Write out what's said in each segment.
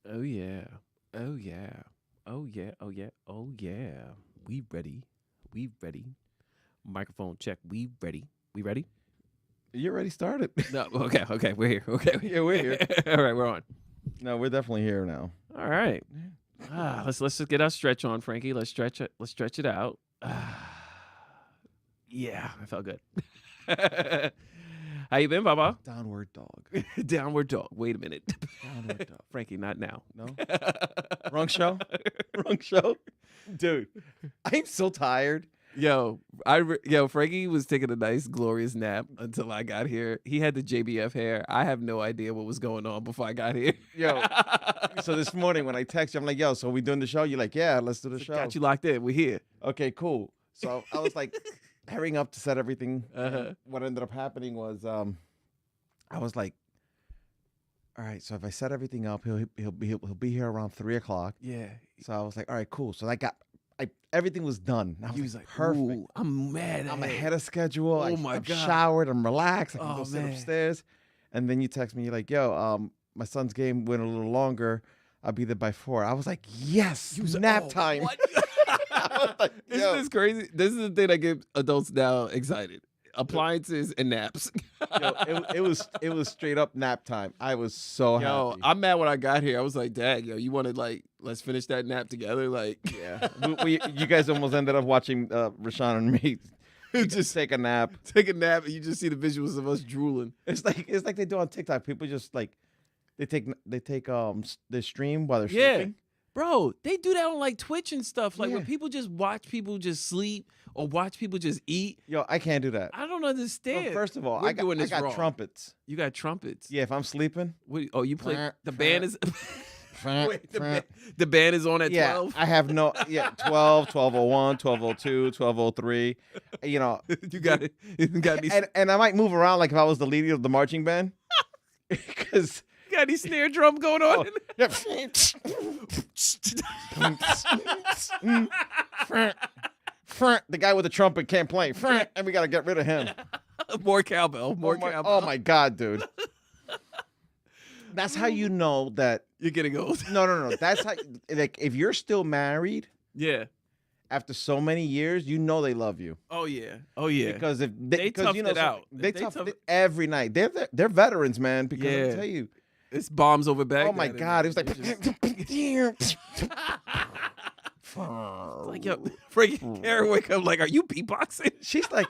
Oh yeah. Oh yeah. Oh yeah. Oh yeah. Oh yeah. We ready. We ready. Microphone check. We ready. We ready? You already started. No. Okay. Okay. We're here. Okay. Yeah, we're here. All right. We're on. No, we're definitely here now. All right. Let's just get our stretch on, Frankie. Let's stretch it. Let's stretch it out. Yeah, I felt good. How you been, Baba? Downward dog. Downward dog. Wait a minute. Downward dog. Frankie, not now. No? Wrong show? Wrong show? Dude, I'm so tired. Yo, Frankie was taking a nice, glorious nap until I got here. He had the JBF hair. I have no idea what was going on before I got here. Yo, so this morning when I text you, I'm like, yo, so we doing the show? You're like, yeah, let's do the show. Got you locked in. We're here. Okay, cool. So I was like, hurrying up to set everything. Uh-huh. What ended up happening was I was like, all right, so if I set everything up, he'll be here around 3:00. Yeah. So I was like, all right, cool. So everything was done. I He was like, perfect. "Ooh, I'm mad. I'm ahead of schedule. Oh my I'm God. showered. I'm relaxed. I can Oh, go sit man. upstairs. And then you text me. You're like, yo, my son's game went a little longer. I'll be there by 4. I was like, yes, nap time. What? I was like, Isn't yo. this crazy? This is the thing that gets adults now excited. Appliances and naps. Yo, it was straight up nap time. I was so Yo, happy. I'm mad when I got here. I was like, Dad, yo, you want to let's finish that nap together? Like, Yeah, you guys almost ended up watching Rashawn and me just take a nap. take a nap and you just see the visuals of us drooling. It's like they do on TikTok. People just like they take their stream while they're Yeah. sleeping. Bro, they do that on like Twitch and stuff. Like when Yeah. people just watch people just sleep or watch people just eat. Yo, I can't do that. I don't Well, understand. first of all, We're I got doing this wrong. trumpets. You got trumpets. Yeah, if I'm sleeping. Oh, you play Front, the front, band is front, Wait, front. the band is on at Yeah, 12. I have no 12, 12:01, 12:02, 12:03. You know, You got it. You got these, and I might move around like if I was the leader of the marching band, because. got any snare drum going on. Yeah. The guy with the trumpet can't play, and we gotta get rid of him. More cowbell. More cowbell. Oh my God, dude! That's how you know that. You're getting old. No. That's how. Like, if you're still married Yeah. after so many years, you know they love you. Oh yeah. Oh yeah. Because if They because you toughed know it out. they They tough tough- it every night. They're veterans, man. Because Yeah. I tell you, It's bombs over Baghdad. oh my God, it was like. Like, yo, Frankie Karen wake up like, are you beatboxing? she's like,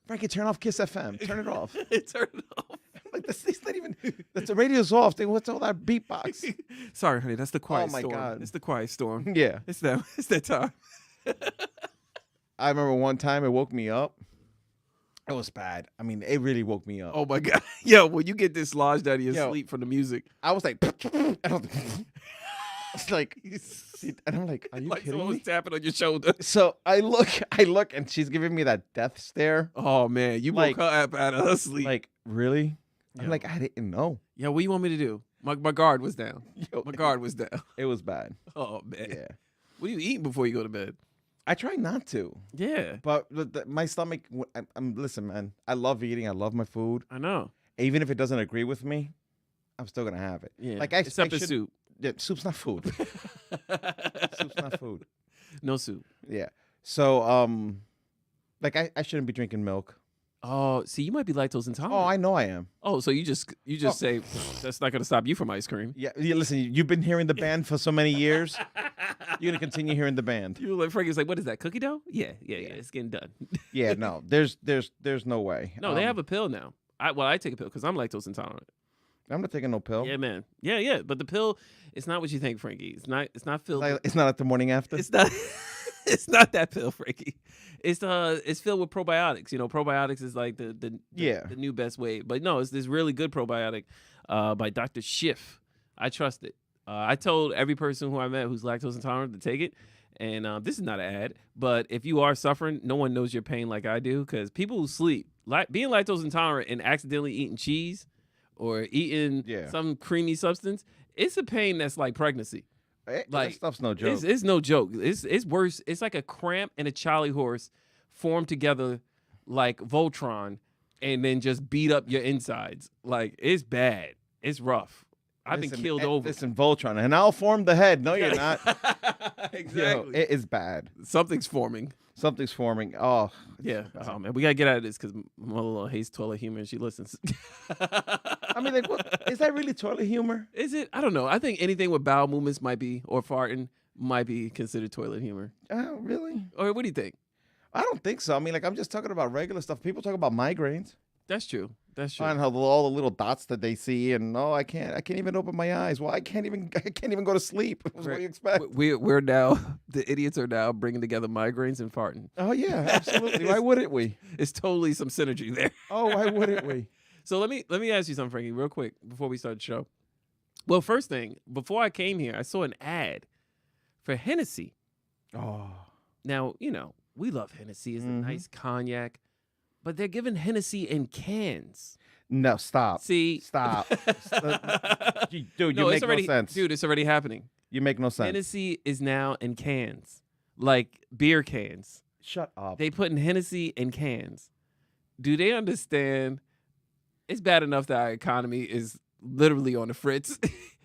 Frankie, turn off Kiss FM. Turn it off. Turn it off. Like it's not even. The radio's off. What's all that beatbox? Sorry, honey. That's the quiet my storm. God. It's the quiet storm. Yeah, It's that time. I remember one time it woke me up. It was bad. I mean, it really woke me up. Oh my God. Yo, when you get dislodged out of your Yo. sleep from the music. I was like, it's like, and I'm like, are you Like kidding someone was me? tapping on your shoulder. So I look, and she's giving me that death stare. Oh man, you Like- woke her up out of her sleep. Like, really? I'm Yo. like, I didn't know. Yeah, what do you want me to do? My guard was down. Yo, My guard was down. it was bad. Oh man. Yeah, What are you eating before you go to bed? I try not to, Yeah, but my stomach. Listen, man. I love eating. I love my food. I know. Even if it doesn't agree with me, I'm still gonna have it. Yeah, Like except the should- soup. Yeah, soup's not food. Soup's not food. No soup. Yeah. So like I shouldn't be drinking milk. Oh, see, you might be lactose intolerant. Oh, I know I am. Oh, so you just say that's not going to stop you from ice cream. Yeah. Listen, you've been hearing the band for so many years. You're gonna continue hearing the band. You were like Frankie's like, what is that, cookie dough? Yeah, it's getting done. Yeah. No. There's no way. No, they have a pill now. I take a pill because I'm lactose intolerant. I'm not taking no pill. Yeah, man. Yeah. But the pill, it's not what you think, Frankie. It's not filled. It's not at the morning after. It's not. It's not that pill, Frankie. It's filled with probiotics. You know, probiotics is like the new best way. But no, it's this really good probiotic by Dr. Schiff. I trust it. I told every person who I met who's lactose intolerant to take it. And this is not an ad, but if you are suffering, no one knows your pain like I do. Because people who sleep, being lactose intolerant and accidentally eating cheese or eating some creamy substance, it's a pain that's like pregnancy. That stuff's no joke. It's no joke. It's worse. It's like a cramp and a Charlie horse formed together like Voltron and then just beat up your insides. Like, it's bad. It's rough. I've been killed over. Listen, Voltron, and I'll form the head. No, you're not. Exactly. Yo, it is bad. Something's forming. Something's forming. Oh, yeah. Oh man, we gotta get out of this because Mother hates toilet humor and she listens. I mean, like, what, is that really toilet humor? Is it? I don't know. I think anything with bowel movements might be, or farting might be considered toilet humor. Oh, really? Or what do you think? I don't think so. I mean, like, I'm just talking about regular stuff. People talk about migraines. That's true. That's true. And how all the little dots that they see, and I can't even open my eyes. Well, I can't even go to sleep. What do you expect? We're now the idiots are now bringing together migraines and farting. Oh yeah, absolutely. Why wouldn't we? It's totally some synergy there. Oh, why wouldn't we? So let me ask you something, Frankie, real quick before we start the show. Well, first thing, before I came here, I saw an ad for Hennessy. Oh, now we love Hennessy. It's a nice cognac. But they're giving Hennessy in cans. No, stop. See? Stop. Dude, you make no sense. Dude, it's already happening. You make no sense. Hennessy is now in cans, like beer cans. Shut up. They putting Hennessy in cans. Do they understand? It's bad enough that our economy is literally on the fritz.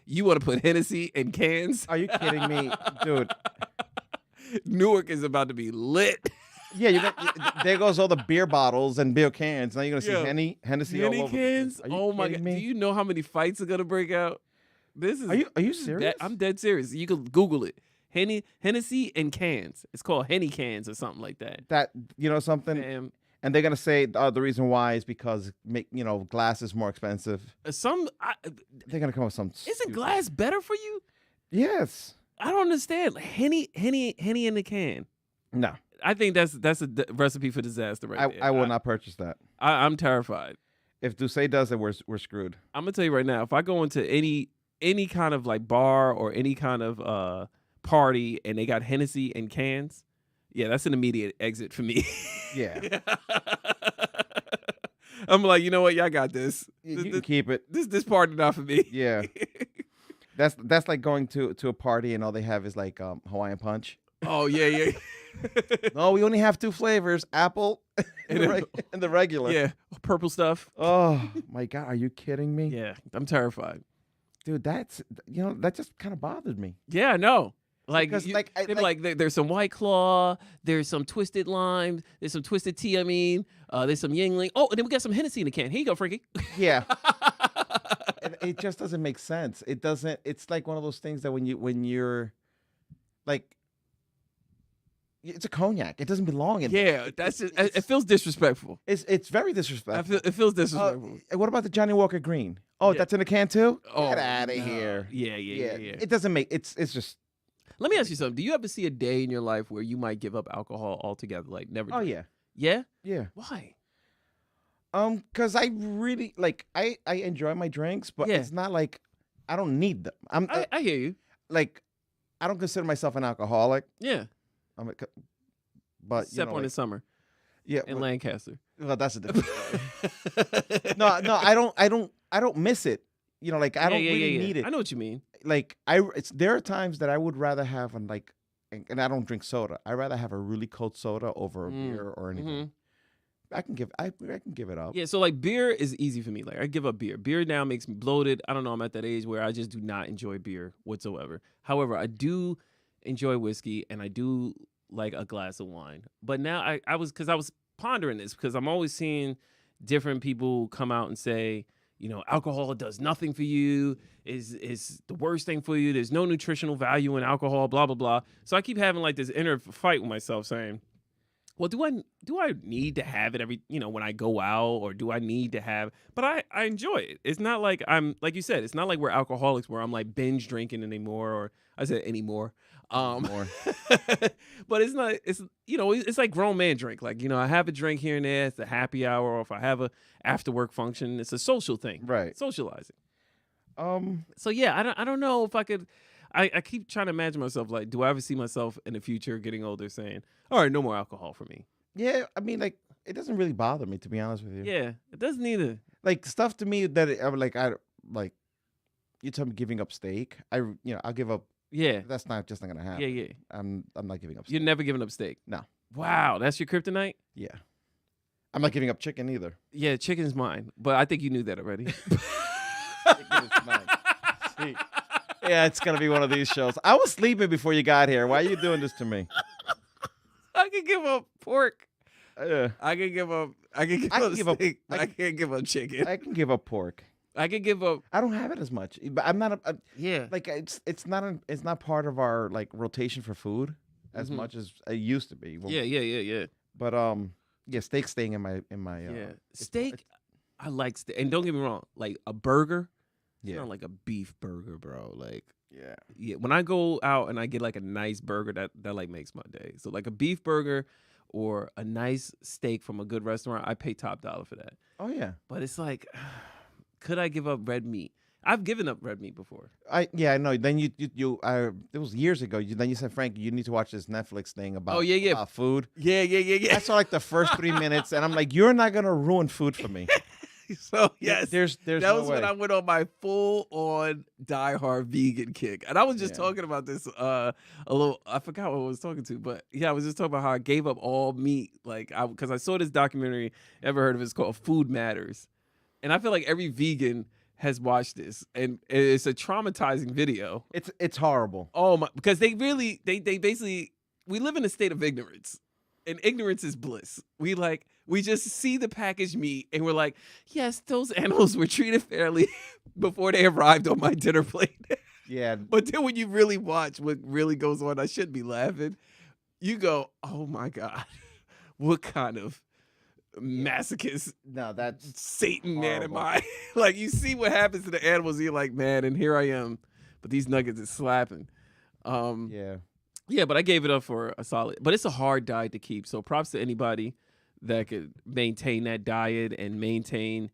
You want to put Hennessy in cans? Are you kidding me? Dude. Newark is about to be lit. Yeah, there goes all the beer bottles and beer cans. Now you're gonna see Hennessy all over. Cans. Oh my god! Do you know how many fights are gonna break out? This is. Are you serious? I'm dead serious. You can Google it. Hennessy in cans. It's called Henny cans or something like that. That something. And they're gonna say the reason why is because glass is more expensive. They're gonna come up with some. Isn't glass better for you? Yes. I don't understand. Henny in the can. No. I think that's a recipe for disaster right there. I will not purchase that. I'm terrified. If Douce does it, we're screwed. I'm gonna tell you right now. If I go into any kind of like bar or any kind of party and they got Hennessy in cans, yeah, that's an immediate exit for me. Yeah. I'm like, you know what? Y'all got this. You can keep it. This party not for me. Yeah. That's like going to a party and all they have is like Hawaiian punch. Oh yeah. No, we only have 2 flavors: apple and the regular. Yeah, purple stuff. Oh my god, are you kidding me? Yeah, I'm terrified, dude. That's that just kind of bothered me. Yeah, I know. Like, because there's some White Claw, there's some Twisted Lime, there's some Twisted Tea. There's some Yingling. Oh, and then we got some Hennessy in the can. Here you go, Frankie. Yeah. It just doesn't make sense. It doesn't. It's like one of those things that when you're like. It's a cognac. It doesn't belong in. Yeah, that's just, it. Feels disrespectful. It's very disrespectful. It feels disrespectful. What about the Johnny Walker Green? Oh, that's in a can too. Oh, get out of here. Yeah. It doesn't make. It's just. Let me ask you something. Do you ever see a day in your life where you might give up alcohol altogether, like never? Oh yeah. Yeah. Yeah. Why? Because I really I enjoy my drinks, but it's not like I don't need them. I hear you. Like, I don't consider myself an alcoholic. Yeah. But except in the summer, in Lancaster. Well, that's a different story. No, I don't miss it. I don't really need it. I know what you mean. Like there are times that I would rather have and I don't drink soda. I'd rather have a really cold soda over a beer or anything. Mm-hmm. I can give it up. Yeah, so like beer is easy for me. Like I give up beer. Beer now makes me bloated. I don't know. I'm at that age where I just do not enjoy beer whatsoever. However, I do enjoy whiskey and I do like a glass of wine. But now I was pondering this because I'm always seeing different people come out and say, alcohol does nothing for you, is the worst thing for you. There's no nutritional value in alcohol, blah, blah, blah. So I keep having like this inner fight with myself saying, well, do I need to have it every, when I go out, or do I need to have, but I enjoy it. It's not like I'm, like you said, it's not like we're alcoholics where I'm like binge drinking anymore, or I said anymore. More. But it's not, it's like grown man drink. Like, I have a drink here and there. It's a happy hour, or if I have a after work function, it's a social thing. Right. Socializing. So yeah, I don't know if I could, I keep trying to imagine myself, like, do I ever see myself in the future getting older saying, all right, no more alcohol for me? Yeah, I mean, like, it doesn't really bother me, to be honest with you. Yeah, it doesn't either. Like, stuff to me that you tell me giving up steak, I'll give up. Yeah. That's just not gonna happen. Yeah. I'm not giving up steak. You're never giving up steak? No. Wow, that's your kryptonite? Yeah. I'm not giving up chicken either. Yeah, chicken's mine, but I think you knew that already. Chicken is mine. See? Yeah, it's gonna be one of these shows. I was sleeping before you got here. Why are you doing this to me? I can give up pork. I can give up. I can give up steak. I can't give up chicken. I can give up pork. I can give up. I don't have it as much, but I'm not. Yeah, like it's not part of our like rotation for food as much as it used to be. Yeah. But yeah, steak's staying in my steak. I like steak, and don't get me wrong, like a burger. It's Yeah. not like a beef burger, bro. Like yeah. When I go out and I get like a nice burger, that like makes my day. So like a beef burger or a nice steak from a good restaurant, I pay top dollar for that. Oh yeah. But it's like, could I give up red meat? I've given up red meat before. I know. Then you it was years ago. Then you said, Frank, you need to watch this Netflix thing about about food. Yeah. I saw like the first 3 minutes, and I'm like, you're not gonna ruin food for me. So yes, there's that no was way. when I went on my full on diehard vegan kick, and I was just talking about this a little. I forgot what I was talking to, but yeah, I was just talking about how I gave up all meat, like because I saw this documentary. Ever heard of it? It's called Food Matters, and I feel like every vegan has watched this, and it's a traumatizing video. It's horrible. Oh my! Because they basically we live in a state of ignorance, and ignorance is bliss. We just see the packaged meat, and we're like, yes, those animals were treated fairly before they arrived on my dinner plate. Yeah. But then when you really watch what really goes on, I shouldn't be laughing. You go, oh my God, what kind of masochist? No, that's Satan man am horrible. I? Like you see what happens to the animals, and you're like, man, and here I am, but these nuggets is slapping. Yeah, but I gave it up for a solid. But it's a hard diet to keep. So props to anybody that could maintain that diet and maintain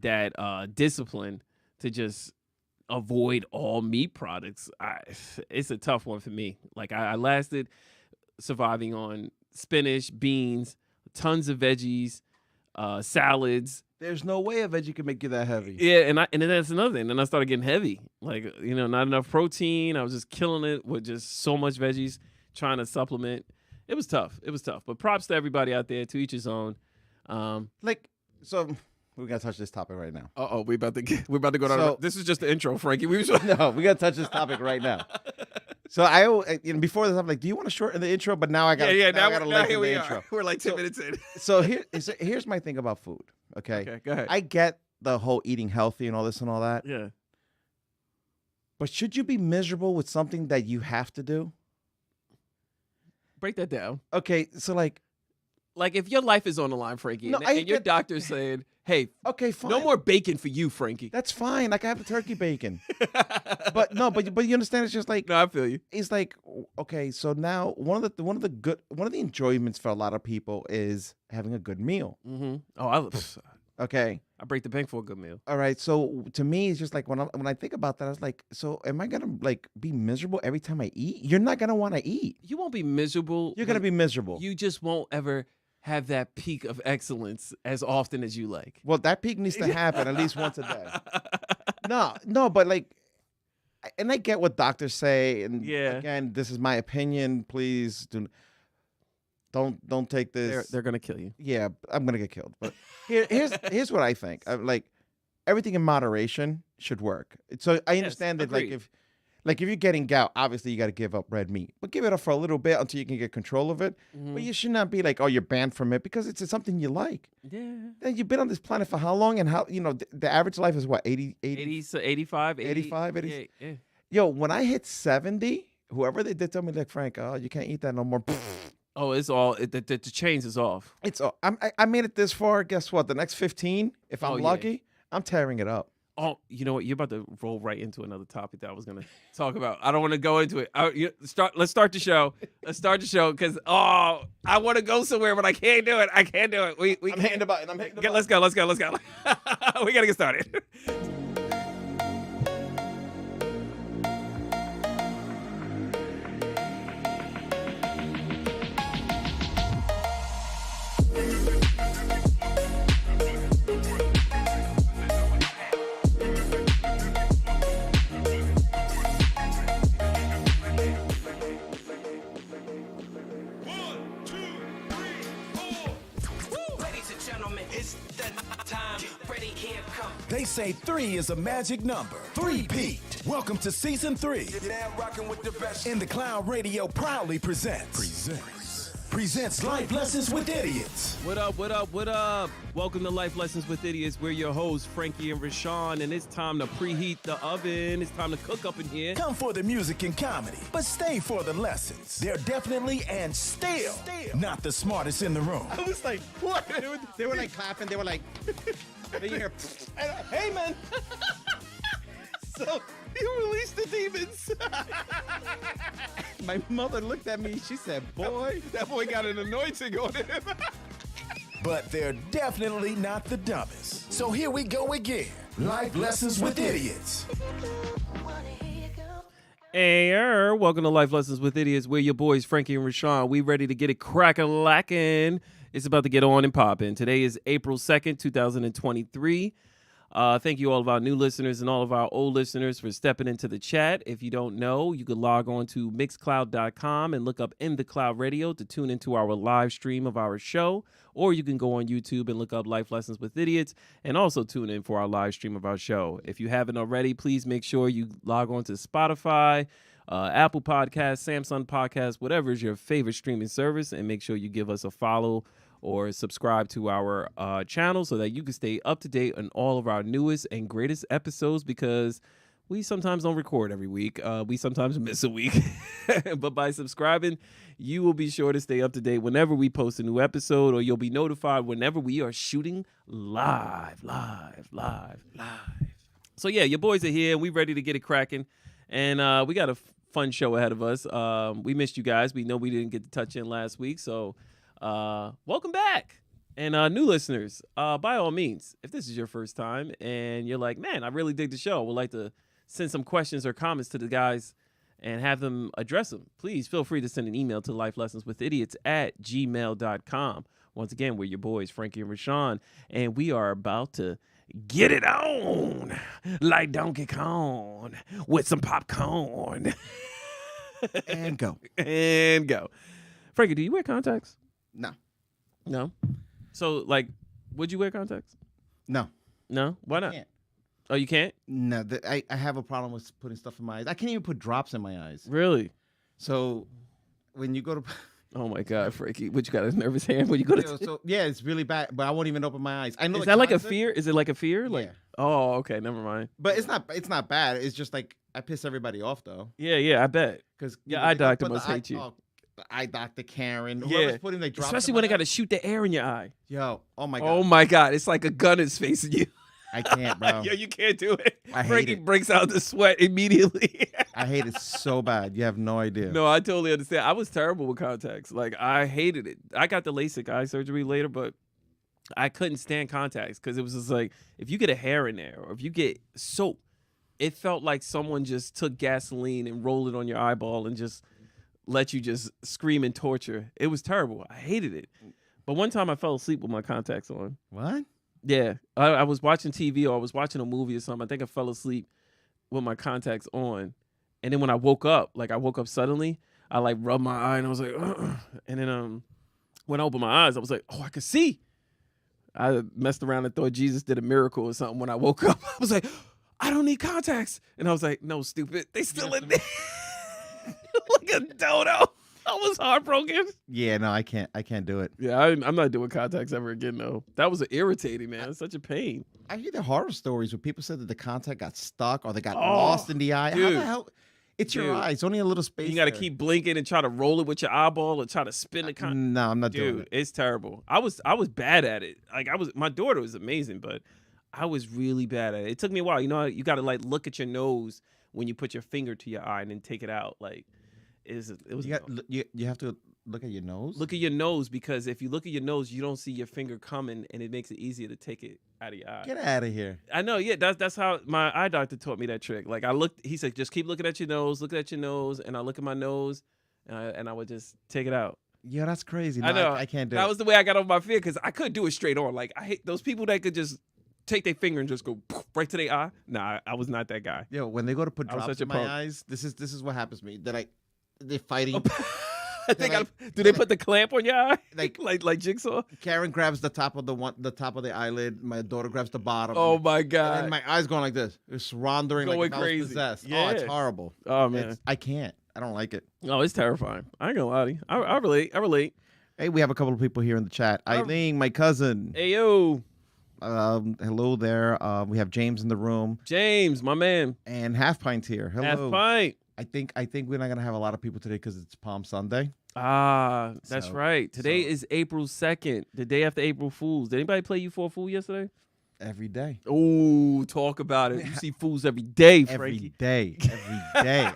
that discipline to just avoid all meat products. It's a tough one for me. Like I lasted surviving on spinach, beans, tons of veggies, salads. There's no way a veggie can make you that heavy. Yeah, and then that's another thing. Then I started getting heavy. Like, not enough protein. I was just killing it with just so much veggies, trying to supplement. It was tough. But props to everybody out there, to each his own. So we're gonna touch this topic right now. We're about to go down. So- This is just the intro, Frankie. No, we gotta touch this topic right now. So before this, I'm like, do you want to shorten the intro? But now I got now here we intro. are. We're like 10 minutes in. So here's my thing about food. Okay, go ahead. I get the whole eating healthy and all this and all that. Yeah. But should you be miserable with something that you have to do? Break that down. Okay, so like if your life is on the line, Frankie, No, and your doctor's saying, hey, okay, fine. no more bacon for you, Frankie. That's fine. Like I have the turkey bacon. But you understand? It's just like No, I feel you. it's like okay. So now one of the enjoyments for a lot of people is having a good meal. Mm-hmm. Oh, Okay. I break the bank for a good meal. All right. So to me, it's just like when I think about that, I was like, so am I gonna like be miserable every time I eat? You're not gonna want to eat. You won't be miserable. You're gonna be miserable. You just won't ever have that peak of excellence as often as you like. Well, that peak needs to happen at least once a day. No, but like, and I get what doctors say, and again, this is my opinion. Please don't take this. They're gonna kill you. Yeah, I'm gonna get killed. But here's what I think. Like everything in moderation should work. So I understand that agreed. like if you're getting gout, obviously you got to give up red meat, but give it up for a little bit until you can get control of it. Mm-hmm. But you should not be like, oh, you're banned from it because it's something you like. Yeah. And you've been on this planet for how long? And how the average life is what 80 85, 85, 80. 88, yeah. Yo, when I hit 70, whoever they did tell me like Frank, oh, you can't eat that no more. Oh, it's all the chains is off. It's all, I made it this far. Guess what? The next 15, if I'm lucky, I'm tearing it up. Oh, you know what? You're about to roll right into another topic that I was going to talk about. I don't want to go into it. Let's start the show. Let's start the show because I want to go somewhere, but I can't do it. I'm hitting the button. Let's go. We got to get started. It's that time. Ready, here, come. They say 3 is a magic number. 3-peat. Welcome to season 3. You're now rocking with the best. In the Cloud Radio proudly presents Life Lessons with Idiots. What up, what up, what up? Welcome to Life Lessons with Idiots. We're your hosts, Frankie and Rashawn, and it's time to preheat the oven. It's time to cook up in here. Come for the music and comedy, but stay for the lessons. They're definitely and still not the smartest in the room. I was like, what? They were like clapping. They were like, you hear, hey, man. So, you released the demons. My mother looked at me. She said, boy, that boy got an anointing on him. But they're definitely not the dumbest. So here we go again. Life Lessons with Idiots. Hey, welcome to Life Lessons with Idiots. We're your boys, Frankie and Rashawn. We ready to get it crack-a-lackin'. It's about to get on and poppin'. Today is April 2nd, 2023. Thank you all of our new listeners and all of our old listeners for stepping into the chat. If you don't know, you could log on to mixcloud.com and look up In the Cloud Radio to tune into our live stream of our show. Or you can go on YouTube and look up Life Lessons with Idiots and also tune in for our live stream of our show. If you haven't already, please make sure you log on to Spotify, Apple Podcasts, Samsung Podcasts, whatever is your favorite streaming service, and make sure you give us a follow or subscribe to our channel so that you can stay up to date on all of our newest and greatest episodes, because we sometimes don't record every week. We sometimes miss a week. But by subscribing, you will be sure to stay up to date whenever we post a new episode, or you'll be notified whenever we are shooting live. So yeah, your boys are here. We ready to get it cracking. And we got a fun show ahead of us. We missed you guys. We know we didn't get to touch in last week, so welcome back. And new listeners, by all means, if this is your first time and you're like, man, I really dig the show, would like to send some questions or comments to the guys and have them address them, please feel free to send an email to lifelessonswithidiots@gmail.com. Once again, we're your boys, Frankie and Rashawn, and we are about to get it on like Donkey Kong with some popcorn. and go. And go. Frankie, do you wear contacts? No. No? So, like, would you wear contacts? No. No? Why not? Can't. Oh, you can't? No, I have a problem with putting stuff in my eyes. I can't even put drops in my eyes. Really? So when you go to... Oh, my God, Frankie. What, you got a nervous hand when you go to... Yeah, it's really bad, but I won't even open my eyes. I know. Is that like a fear? Is it like a fear? Like, yeah. Oh, okay, never mind. But it's not bad. It's just like I piss everybody off, though. Yeah, I bet. Because your eye doctor must hate you. Oh, eye doctor Karen. Yeah. Whoever's putting the drops, especially when they got to shoot the air in your eye. Yo, oh my God. Oh my God, it's like a gun is facing you. I can't, bro. Yo, you can't do it. I hate Frankie it. breaks out the sweat immediately. I hate it so bad. You have no idea. No, I totally understand. I was terrible with contacts. Like, I hated it. I got the LASIK eye surgery later, but I couldn't stand contacts because it was just like, if you get a hair in there or if you get soap, it felt like someone just took gasoline and rolled it on your eyeball and just let you just scream in torture. It was terrible. I hated it. But one time I fell asleep with my contacts on. What? Yeah. I was watching TV or I was watching a movie or something. I think I fell asleep with my contacts on. And then when I woke up suddenly, I like rubbed my eye and I was like, ugh. And then when I opened my eyes, I was like, oh, I could see. I messed around and thought Jesus did a miracle or something when I woke up. I was like, I don't need contacts. And I was like, no, stupid. They still in there. Like a dodo. I was heartbroken. Yeah, no, I can't do it. Yeah, I'm not doing contacts ever again, though. That was irritating, man. It's such a pain. I hear the horror stories where people said that the contact got stuck or they got lost in the eye. Dude. How the hell? It's your eye. It's only a little space. You got to keep blinking and try to roll it with your eyeball or try to spin the contact. No, I'm not doing Dude, it. it's terrible. I was bad at it. Like my daughter was amazing, but I was really bad at it. It took me a while. You know, you got to like look at your nose when you put your finger to your eye and then take it out. Like it was. You have to look at your nose. Look at your nose, because if you look at your nose, you don't see your finger coming, and it makes it easier to take it out of your eye. Get out of here. I know. Yeah, that's how my eye doctor taught me that trick. Like I looked. He said, just keep looking at your nose. Look at your nose, and I look at my nose, and I would just take it out. Yeah, that's crazy. No, I know. I can't do it. That was the way I got over my fear, because I couldn't do it straight on. Like I hate those people that could just take their finger and just go right to their eye. Nah, I was not that guy. Yo, when they go to put drops in my eyes, this is what happens to me. They're fighting. Do they put the clamp on your eye? like Jigsaw? Karen grabs the top of the eyelid. My daughter grabs the bottom. Oh my God. And my eyes going like this. It's wandering Going like crazy. I was possessed. Yeah. Oh, it's horrible. Oh man. I can't. I don't like it. Oh, it's terrifying. I ain't gonna lie to you. I relate. Hey, we have a couple of people here in the chat. Eileen, my cousin. Hey yo. Hello there. We have James in the room. James, my man. And Half Pint's here. Hello. Half Pint. I think we're not gonna have a lot of people today because it's Palm Sunday. Ah, that's right. Today is April 2nd, the day after April Fool's. Did anybody play you for a fool yesterday? Every day. Oh, talk about it. You see fools every day, Frankie. Every day.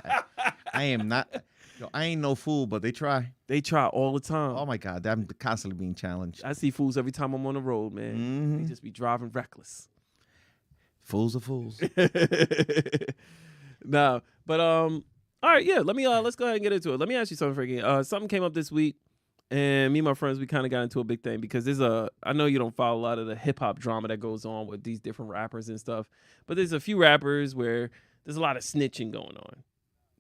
I am not. I ain't no fool, but they try. They try all the time. Oh my God, I'm constantly being challenged. I see fools every time I'm on the road, man. Mm-hmm. They just be driving reckless. Fools are fools. No, but all right, yeah. Let's go ahead and get into it. Let me ask you something, Frankie. Something came up this week, and me and my friends, we kind of got into a big thing because I know you don't follow a lot of the hip hop drama that goes on with these different rappers and stuff, but there's a few rappers where there's a lot of snitching going on.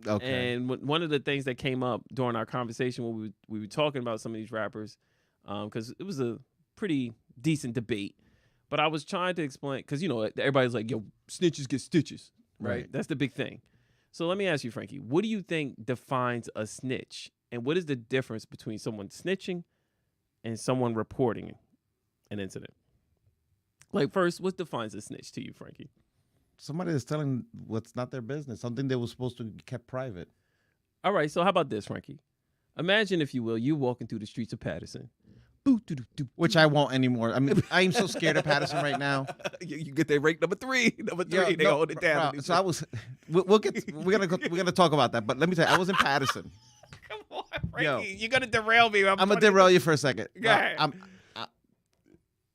Okay. And one of the things that came up during our conversation when we were talking about some of these rappers, because it was a pretty decent debate, but I was trying to explain, because, everybody's like, yo, snitches get stitches, right? That's the big thing. So let me ask you, Frankie, what do you think defines a snitch? And what is the difference between someone snitching and someone reporting an incident? Like, first, what defines a snitch to you, Frankie? Somebody is telling what's not their business, something they were supposed to be kept private. All right, so how about this, Frankie? Imagine, if you will, you walking through the streets of Patterson. Which I won't anymore. I mean, I am so scared of Patterson right now. You get that rank number 3. They hold it down. So I was. We're gonna talk about that. But let me tell you, I was in Patterson. Come on, Frankie, you're gonna derail me. I'm gonna derail you for a second. Go ahead.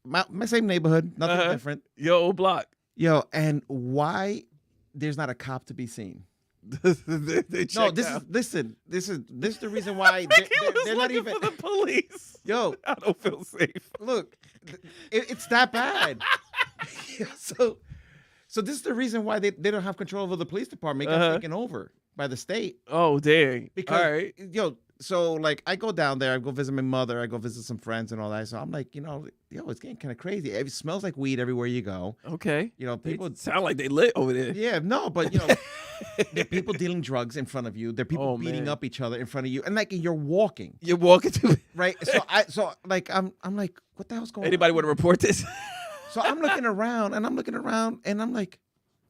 My same neighborhood, nothing different. Your old block. Yo, and why there's not a cop to be seen? No, this is the reason why they're not even for the police. Yo, I don't feel safe. Look, it's that bad. So this is the reason why they don't have control over the police department. They got taken over by the state. Oh, dang. Because, all right. So like I go down there, I go visit my mother, I go visit some friends and all that. So I'm like, it's getting kind of crazy. It smells like weed everywhere you go. Okay. People sound like they lit over there. Yeah, no, but there are people dealing drugs in front of you. There are people beating up each other in front of you, and like you're walking. You're walking to it. Right. So I'm like, what the hell's going on? Anybody want to report this? So I'm looking around, and I'm like,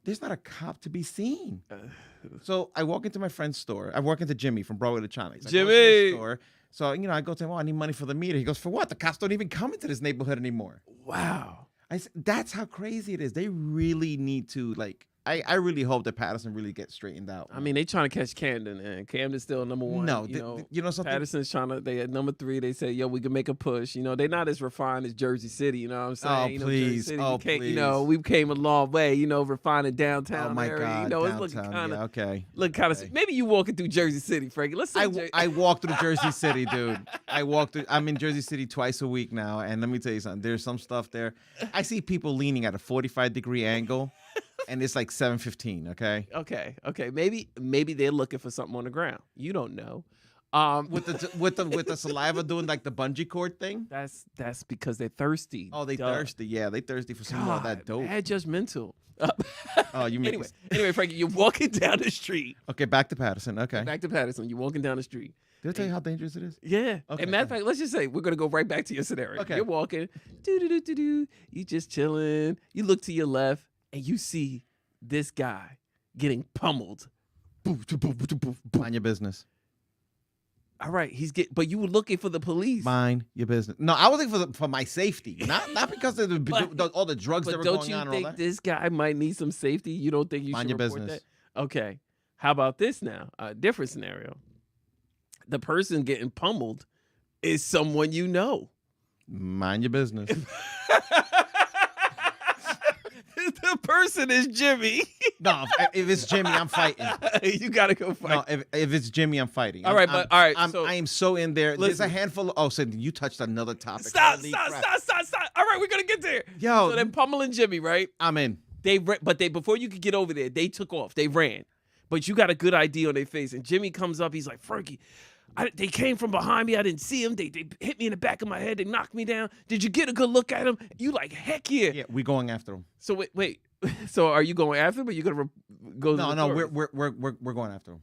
there's not a cop to be seen. So I walk into my friend's store. I walk into Jimmy from Broadway Electronics. Jimmy! Store. So, I go to him, I need money for the meter. He goes, for what? The cops don't even come into this neighborhood anymore. Wow. I said, that's how crazy it is. They really need to, I really hope that Patterson really gets straightened out. I mean, they trying to catch Camden, and Camden's still number 1. No, something. Patterson's they at number 3. They say, yo, we can make a push. They're not as refined as Jersey City. You know what I'm saying? Oh, please. Jersey City, we came a long way. Refining downtown. Oh my area. God, it's looking kind of okay. Look kind of. Maybe you walking through Jersey City, Frankie. Let's say I walk through Jersey City, dude. I'm in Jersey City twice a week now, and let me tell you something. There's some stuff there. I see people leaning at a 45-degree angle. And it's like 7:15. Okay. Okay. Maybe they're looking for something on the ground. You don't know. With the saliva doing like the bungee cord thing. That's because they're thirsty. Oh, they thirsty. Yeah, they thirsty for some of that dope. Bad judgmental. Oh, you mean anyway, Frankie, you're walking down the street. Okay, back to Patterson. Okay. Back to Patterson. You're walking down the street. Did I tell you how dangerous it is? Yeah. Okay. And matter of fact, let's just say we're gonna go right back to your scenario. Okay. You're walking. You just chilling. You look to your left. And you see this guy getting pummeled. Mind your business. All right, but you were looking for the police. Mind your business. No, I was looking for my safety, not because of all the drugs that were going on. But don't you think this guy might need some safety? You don't think you Mind should your report business. that? Okay. How about this now? A different scenario. The person getting pummeled is someone you know. Mind your business. The person is Jimmy. No, if it's Jimmy, I'm fighting. You gotta go fight. No, if it's Jimmy, I'm fighting. All right. I am so in there. Listen. There's a handful of. Oh, so you touched another topic. Stop. All right, we're gonna get there. Yo, so they're pummeling Jimmy, right? I'm in. But before you could get over there, they took off. They ran. But you got a good ID on their face, and Jimmy comes up. He's like, Frankie, They came from behind me. I didn't see them. They hit me in the back of my head. They knocked me down. Did you get a good look at them? You like, heck yeah. Yeah, we going after them. So wait. So are you going after them, or you gonna go? No, we're going after them.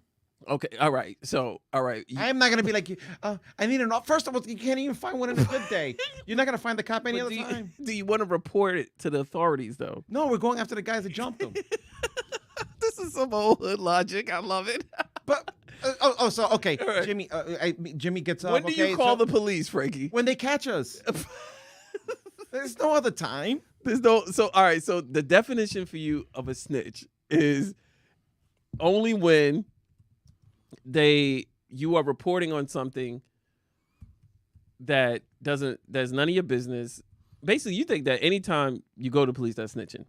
Okay, all right. So, all right. I'm not gonna be like, I need an. First of all, you can't even find one on a good day. You're not gonna find the cop any other time. Do you want to report it to the authorities though? No, we're going after the guys that jumped them. This is some old hood logic. I love it. But so okay, right. Jimmy gets up. When do you call the police, Frankie? When they catch us. There's no other time. So all right. So the definition for you of a snitch is only when you are reporting on something that's none of your business. Basically, you think that anytime you go to police, that's snitching.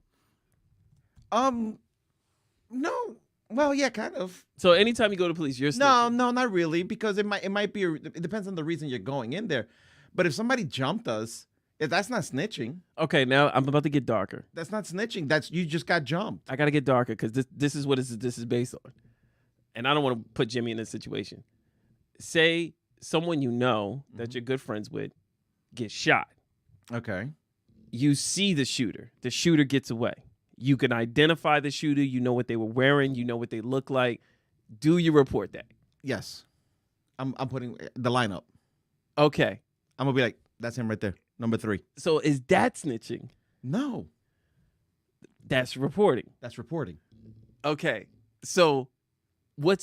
No. Well, yeah, kind of. So anytime you go to police, you're snitching. No, not really, because it might be. It depends on the reason you're going in there. But if somebody jumped us, that's not snitching. Okay, now I'm about to get darker. That's not snitching. That's you just got jumped. I got to get darker because this is what this is based on, and I don't want to put Jimmy in this situation. Say someone you know that you're good friends with gets shot. Okay. You see the shooter. The shooter gets away. You can identify the shooter. You know what they were wearing. You know what they look like. Do you report that? Yes. I'm putting the lineup. Okay. I'm going to be like, that's him right there. Number 3. So is that snitching? No. That's reporting. That's reporting. Okay. So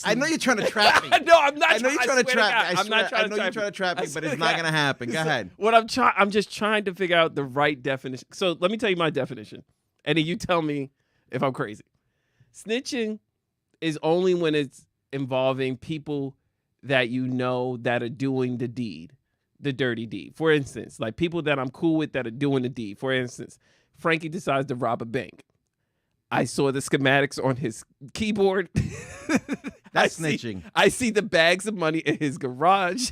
I know you're trying to trap me. No, I'm not. I know you're trying to trap me. I'm not trying to trap me, but it's not going to happen. Go ahead. What I'm just trying to figure out the right definition. So let me tell you my definition. And then you tell me if I'm crazy. Snitching is only when it's involving people that you know that are doing the deed, the dirty deed. For instance, like people that I'm cool with that are doing the deed. For instance, Frankie decides to rob a bank. I saw the schematics on his keyboard. That's snitching. I see the bags of money in his garage.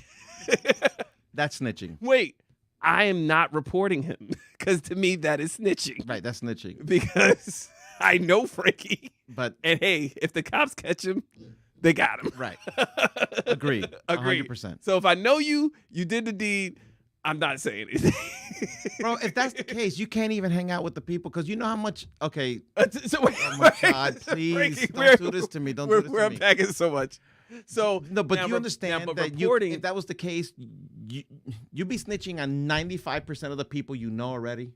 That's snitching. Wait. I am not reporting him because to me that is snitching. Right, that's snitching. Because I know Frankie. But and hey, if the cops catch him, they got him. Right. Agreed. 100%. So if I know you did the deed, I'm not saying anything. Bro, if that's the case, you can't even hang out with the people because you know how much. Okay. So wait, oh my God, please Frankie, don't do this to me. Don't do this to me. We're unpacking so much. So no, but you understand that if that was the case, you'd be snitching on 95% of the people you know already.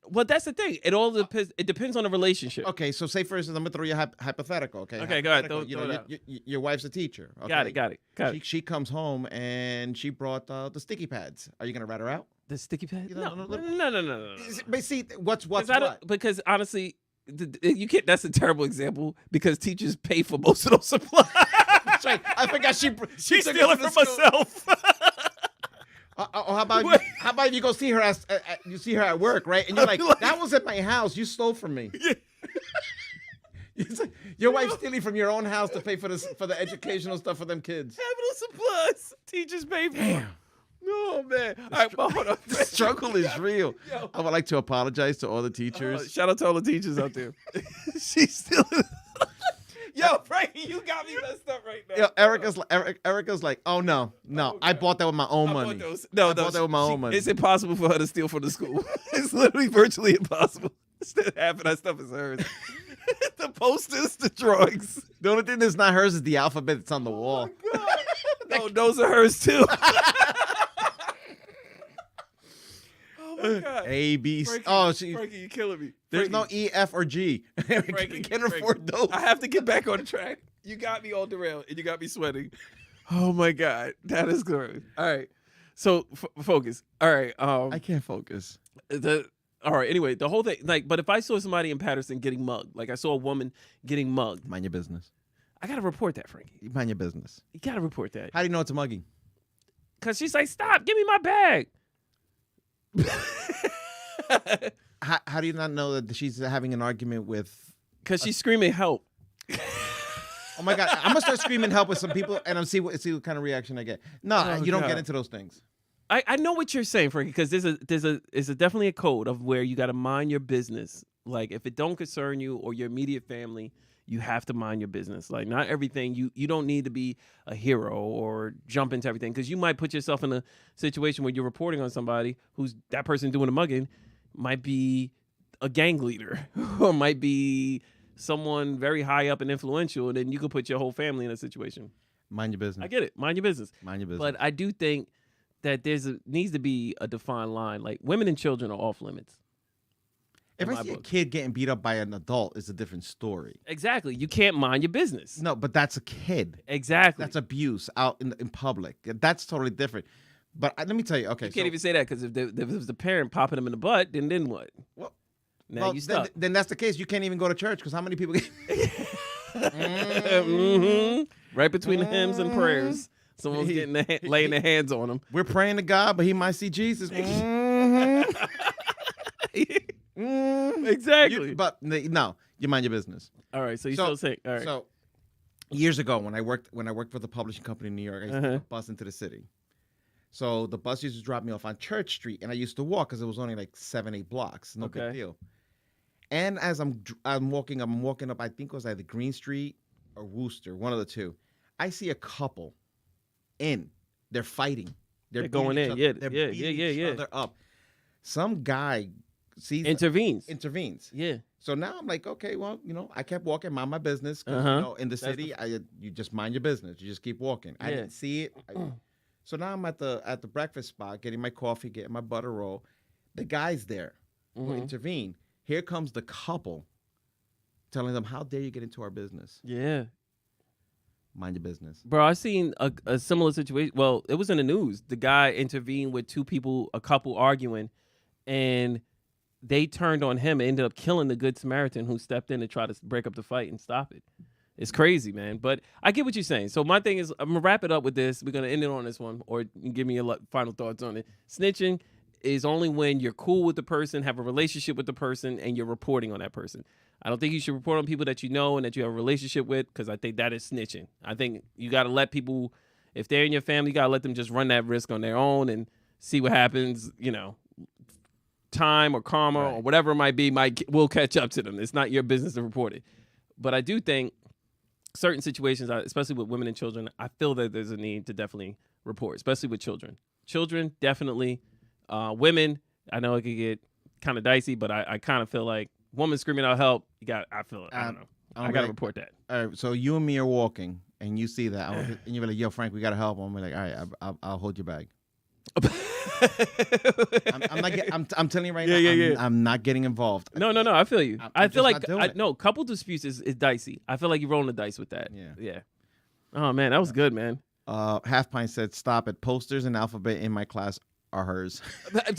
Well, that's the thing. It all depends. It depends on the relationship. Okay, so say for instance, I'm gonna throw you a hypothetical. Okay. Okay, go ahead. Your wife's a teacher. Okay? Got it. She comes home and she brought the sticky pads. Are you gonna rat her out? The sticky pads? No. But see, what's what? Because honestly, you can't. That's a terrible example because teachers pay for most of those supplies. That's right. I forgot she's stealing from herself. How about if you go see her you see her at work, right? And you're like, that was at my house. You stole from me. Yeah. Your wife's stealing from your own house to pay for the educational stuff for them kids. Capital supplies. Teachers pay for. Damn. No, man. All right, but hold on. The struggle is real. Yo. I would like to apologize to all the teachers. Shout out to all the teachers out there. She's still. Yo, Frankie, you got me messed up right now. Yo, Erica's like, oh no, I bought that with my own money. I bought that with my own money. It's impossible for her to steal from the school. It's literally virtually impossible. Half of that stuff is hers. The posters, the drawings. The only thing that's not hers is the alphabet that's on the wall. Oh my God. No, those are hers too. Oh my God. A, B, C. Frankie, you're killing me. There's no E, F, or G. Frankie, can't afford those. I have to get back on track. You got me all derailed, and you got me sweating. Oh my God, that is good. All right, so focus. All right, I can't focus. All right. Anyway, the whole thing, but if I saw somebody in Patterson getting mugged, like I saw a woman getting mugged, mind your business. I gotta report that, Frankie. Mind your business. You gotta report that. How do you know it's a mugging? Because she's like, stop, give me my bag. How do you not know that she's having an argument with? Because she's screaming help. Oh my God! I'm gonna start screaming help with some people, and I'll see what kind of reaction I get. No, you don't get into those things. I know what you're saying, Frankie, because there's definitely a code of where you got to mind your business. Like if it don't concern you or your immediate family, you have to mind your business. Like, not everything, you don't need to be a hero or jump into everything, because you might put yourself in a situation where you're reporting on somebody who's that person doing a mugging might be a gang leader or might be someone very high up and influential, and then you could put your whole family in a situation. Mind your business. I get it. Mind your business. Mind your business. But I do think that needs to be a defined line. Like, women and children are off limits. If I see a kid getting beat up by an adult, it's a different story. Exactly. You can't mind your business. No, but that's a kid. Exactly. That's abuse out in public. That's totally different. But let me tell you, okay. You can't even say that, because if it was the parent popping them in the butt, then what? Well, now you stuck. Then that's the case. You can't even go to church, because how many people get... Right between the hymns and prayers. Someone's laying their hands on them. We're praying to God, but he might see Jesus. Exactly. But no, you mind your business. All right, so you still say, all right. So years ago, when I worked for the publishing company in New York, I used to take a bus into the city. So the bus used to drop me off on Church Street, and I used to walk, because it was only like 7-8 blocks. No big deal. And as I'm walking up, I think it was either Green Street or Wooster, one of the two. I see a couple they're fighting. They're going in. They're beating each other up. Some guy intervenes. Yeah. So now I'm like, okay, well, I kept walking, mind my business. Because, in the city, you just mind your business. You just keep walking. I didn't see it. So now I'm at the breakfast spot, getting my coffee, getting my butter roll. The guy's there who intervene. Here comes the couple telling them, how dare you get into our business? Yeah. Mind your business. Bro, I seen a similar situation. Well, it was in the news. The guy intervened with a couple arguing, and they turned on him and ended up killing the Good Samaritan who stepped in to try to break up the fight and stop it. It's crazy, man. But I get what you're saying. So my thing is, I'm going to wrap it up with this. We're going to end it on this one, or you give me your final thoughts on it. Snitching is only when you're cool with the person, have a relationship with the person, and you're reporting on that person. I don't think you should report on people that you know and that you have a relationship with, because I think that is snitching. I think you got to let people, if they're in your family, you got to let them just run that risk on their own and see what happens. Time or karma or whatever it might be will catch up to them. It's not your business to report it. But I do think certain situations, especially with women and children, I feel that there's a need to definitely report, especially with children. Children, definitely. Women, I know it could get kind of dicey, but I kind of feel like woman screaming out help, I don't know. I got to report that. All right, so you and me are walking, and you see that, and you're like, yo, Frank, we got to help him. I'm like, all right, I'll hold your bag. I'm telling you right now, I'm not getting involved. No, I feel you. I feel like couple disputes is dicey. I feel like you're rolling the dice with that. Yeah. Oh man, that was good, man. Half Pint said, "Stop it. Posters and alphabet in my class are hers."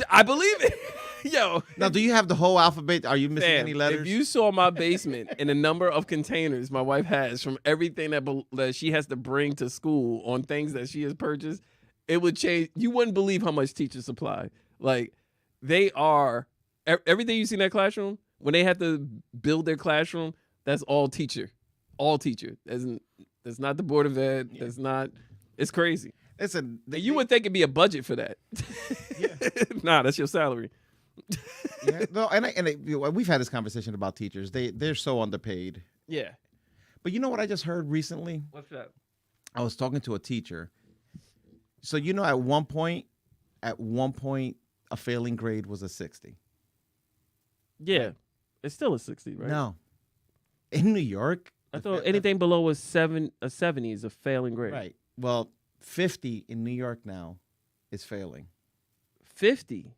I believe it. Yo. Now, do you have the whole alphabet? Are you missing any letters? If you saw my basement and the number of containers my wife has from everything that she has to bring to school on things that she has purchased, it would change. You wouldn't believe how much teachers supply. Like, they are, everything you see in that classroom, when they have to build their classroom, that's all teacher. All teacher. That's not the Board of Ed. Yeah. That's not, it's crazy. Listen, you would think it'd be a budget for that. Yeah. Nah, that's your salary. Yeah, no, we've had this conversation about teachers. They're so underpaid. Yeah. But you know what I just heard recently? What's that? I was talking to a teacher. So at one point, a failing grade was a 60. Yeah, it's still a 60, right? No, in New York, I thought anything below a 70 is a failing grade. Right. Well, 50 in New York now is failing. 50.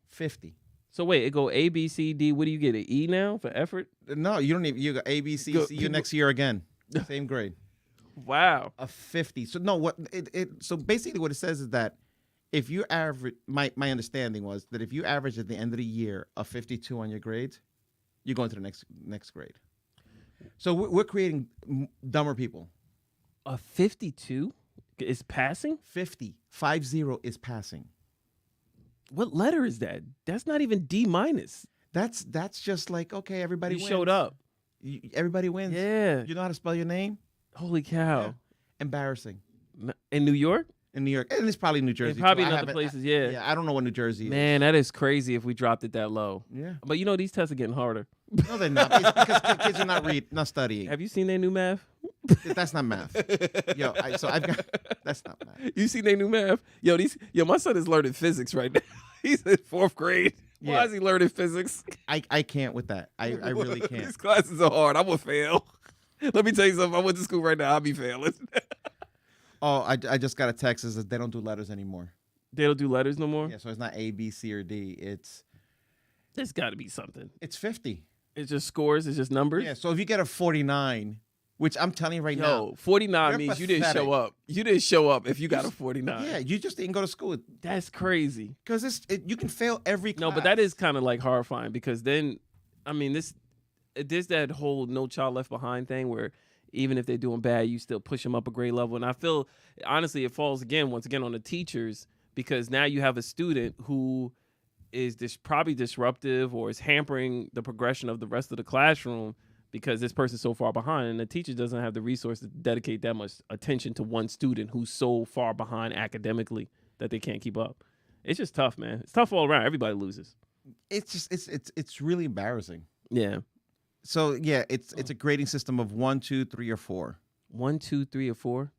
So wait, it go A, B, C, D. What do you get? An E now for effort? No, you don't even. You go A, B, C, see you next year again. Same grade. Wow. A 50. So no, so basically what it says is that if you average, my understanding was that if you average at the end of the year a 52 on your grades, you're going to the next grade. So we're creating dumber people. A 52 is passing? 50 is passing. What letter is that? That's not even D minus. That's just like, okay, everybody wins. You showed up. Everybody wins. Yeah. You know how to spell your name? Holy cow. Yeah. Embarrassing. In New York? in New York, and it's probably New Jersey. And probably too. in other places, yeah. Yeah, I don't know what New Jersey is. Man, that is crazy if we dropped it that low. Yeah. But these tests are getting harder. No, they're not. It's because kids are not studying. Have you seen their new math? That's not math. That's not math. You seen their new math? My son is learning physics right now. He's in 4th grade. Why is he learning physics? I can't with that. I really can't. These classes are hard. I'm going to fail. Let me tell you something. I went to school right now. I'll be failing. Oh, I just got a text that says they don't do letters anymore. They don't do letters no more? Yeah, so it's not A, B, C, or D. There's got to be something. It's 50. It's just scores. It's just numbers. Yeah. So if you get a 49, which I'm telling you right now, 49 means you didn't show up. You didn't show up if you got a 49. Yeah, you just didn't go to school. That's crazy. Because you can fail every class. No, but that is kind of like horrifying because then, there's that whole No Child Left Behind thing where even if they're doing bad, you still push them up a grade level. And I feel, honestly, it falls once again on the teachers because now you have a student who is probably disruptive or is hampering the progression of the rest of the classroom because this person's so far behind, and the teacher doesn't have the resource to dedicate that much attention to one student who's so far behind academically that they can't keep up. It's just tough, man. It's tough all around. Everybody loses. It's really embarrassing. Yeah. So yeah, it's a grading system of 1, 2, 3, or 4. 1, 2, 3, or 4.